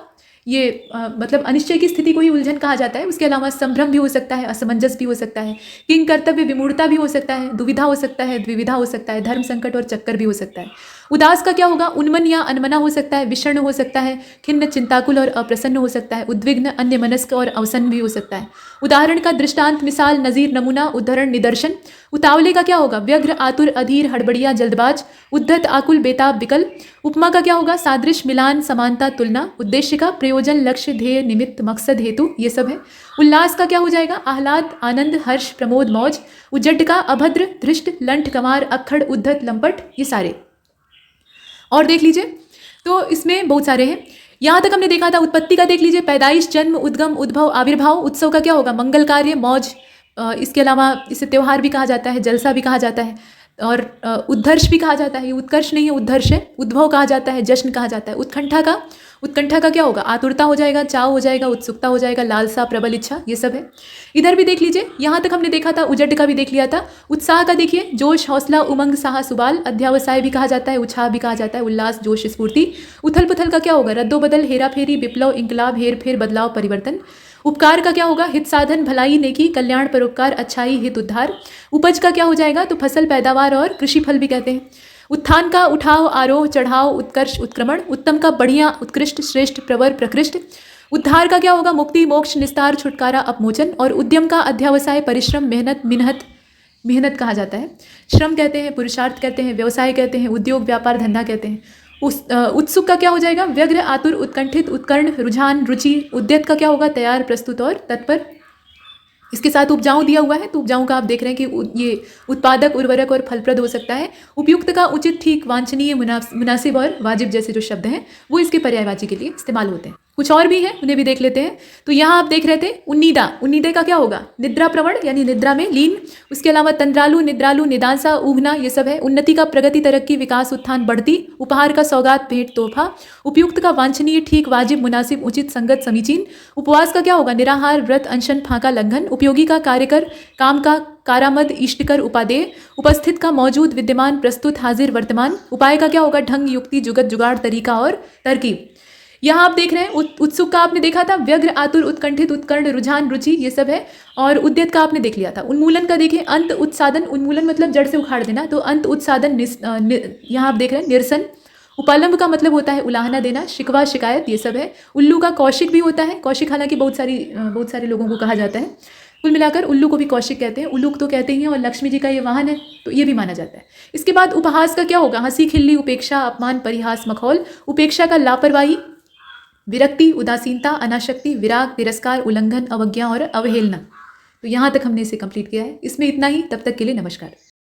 ये मतलब अनिश्चय की स्थिति को ही उलझन कहा जाता है। उसके अलावा संभ्रम भी हो सकता है, असमंजस भी हो सकता है, किंग कर्तव्य विमूढ़ता भी हो सकता है, दुविधा हो सकता है, द्विविधा हो सकता है, धर्म संकट और चक्कर भी हो सकता है। उदास का क्या होगा? उन्मन या अनमना हो सकता है, विषण्ण हो सकता है, खिन्न, चिंताकुल और अप्रसन्न हो सकता है, उद्विग्न, अन्यमनस्क और अवसन्न भी हो सकता है। उदाहरण का दृष्टांत, मिसाल, नज़ीर, नमूना, उदाहरण, निदर्शन। उतावले का क्या होगा? व्यग्र, आतुर, अधीर, हड़बड़िया, जल्दबाज, उद्धत, आकुल, बेताब, विकल। उपमा का क्या होगा? सादृश, मिलान, समानता, तुलना। उद्देश्य का प्रयोजन, लक्ष्य, ध्येय, निमित्त, मकसद, हेतु, ये सब है। उल्लास का क्या हो जाएगा? आह्लाद, आनंद, हर्ष, प्रमोद, मौज। उज्जड का अभद्र, धृष्ट, लंठ, गंवार, अक्खड़, उद्धत, लंपट, ये सारे। और देख लीजिए, तो इसमें बहुत सारे हैं। यहाँ तक हमने देखा था। उत्पत्ति का देख लीजिए, पैदाइश, जन्म, उद्गम, उद्भव, आविर्भाव। उत्सव का क्या होगा? मंगल कार्य, मौज। इसके अलावा इसे त्यौहार भी कहा जाता है, जलसा भी कहा जाता है, और उद्धर्ष भी कहा जाता है। ये उत्कर्ष नहीं है, उद्धर्ष है। उद्भव कहा जाता है, जश्न कहा जाता है। उत्कंठा का क्या होगा? आतुरता हो जाएगा, चाव हो जाएगा, उत्सुकता हो जाएगा, लालसा, प्रबल इच्छा, ये सब है। इधर भी देख लीजिए, यहाँ तक हमने देखा था। उजड का भी देख लिया था। उत्साह का देखिए, जोश, हौसला, उमंग, साहस, उबाल। अध्यावसाय भी कहा जाता है, उत्साह भी कहा जाता है, उल्लास, जोश, स्फूर्ति। उथल पुथल का क्या होगा? रद्दोबदल, हेरा फेरी, विप्लव, इंकलाब, हेर फेर, बदलाव, परिवर्तन। उपकार का क्या होगा? हित साधन, भलाई, नेकी, कल्याण, परोपकार, अच्छाई, हित, उद्धार। उपज का क्या हो जाएगा? तो फसल, पैदावार और कृषि फल भी कहते हैं। उत्थान का उठाव, आरोह, चढ़ाव, उत्कर्ष, उत्क्रमण। उत्तम का बढ़िया, उत्कृष्ट, श्रेष्ठ, प्रवर, प्रकृष्ट। उद्धार का क्या होगा? मुक्ति, मोक्ष, निस्तार, छुटकारा, अपमोचन। और उद्यम का अध्यावसाय, परिश्रम, मेहनत कहा जाता है। श्रम कहते हैं, पुरुषार्थ कहते हैं, व्यवसाय कहते हैं, उद्योग, व्यापार, धंधा कहते हैं। उत्सुक का क्या हो जाएगा? व्यग्र, आतुर, उत्कंठित, उत्कर्ण, रुझान, रुचि। उद्यत का क्या होगा? तैयार, प्रस्तुत और तत्पर। इसके साथ उपजाऊ दिया हुआ है, तो उपजाऊ का आप देख रहे हैं कि ये उत्पादक, उर्वरक और फलप्रद हो सकता है। उपयुक्त का उचित, ठीक, वांछनीय, मुनासिब और वाजिब जैसे जो शब्द हैं वो इसके पर्यायवाची के लिए इस्तेमाल होते हैं। कुछ और भी है, उन्हें भी देख लेते हैं। तो यहाँ आप देख रहे थे उन्नीदा। उन्नीदे का क्या होगा? निद्रा प्रवण, यानी निद्रा में लीन। उसके अलावा तंद्रालु, निद्रालु, निदानसा, ऊघना, ये सब है। उन्नति का प्रगति, तरक्की, विकास, उत्थान, बढ़ती। उपहार का सौगात, भेंट, तोहफा। उपयुक्त का वांछनीय, ठीक, वाजिब, मुनासिब, उचित, संगत, समीचीन। उपवास का क्या होगा? निराहार, व्रत, अनशन, फाका, लंघन। उपयोगी का कार्यकर, काम का कारामद, इष्टकर, उपादेय। उपस्थित का मौजूद, विद्यमान, प्रस्तुत, हाजिर, वर्तमान। उपाय का क्या होगा? ढंग, युक्ति, जुगत, जुगाड़, तरीका और तरकीब। यहाँ आप देख रहे हैं उत्सुक का आपने देखा था, व्यग्र, आतुर, उत्कंठित, उत्कर्ण, रुझान, रुचि, ये सब है। और उद्यत का आपने देख लिया था। उन्मूलन का देखिए, अंत, उत्सादन। उन्मूलन मतलब जड़ से उखाड़ देना, तो अंत, उत्सादन, यहाँ आप देख रहे हैं निरसन। उपालंब का मतलब होता है उलाहना देना, शिकवा, शिकायत, ये सब है। उल्लू का कौशिक भी होता है। कौशिक हालांकि बहुत सारे लोगों को कहा जाता है। कुल मिलाकर उल्लू को भी कौशिक कहते हैं। उल्लूक तो कहते ही हैं, और लक्ष्मी जी का ये वाहन है, तो ये भी माना जाता है। इसके बाद उपहास का क्या होगा? हंसी, खिल्ली, उपेक्षा, अपमान, परिहास, मखौल। उपेक्षा का लापरवाही, विरक्ति, उदासीनता, अनाशक्ति, विराग, तिरस्कार, उल्लंघन, अवज्ञा और अवहेलना। तो यहाँ तक हमने इसे कंप्लीट किया है। इसमें इतना ही। तब तक के लिए नमस्कार।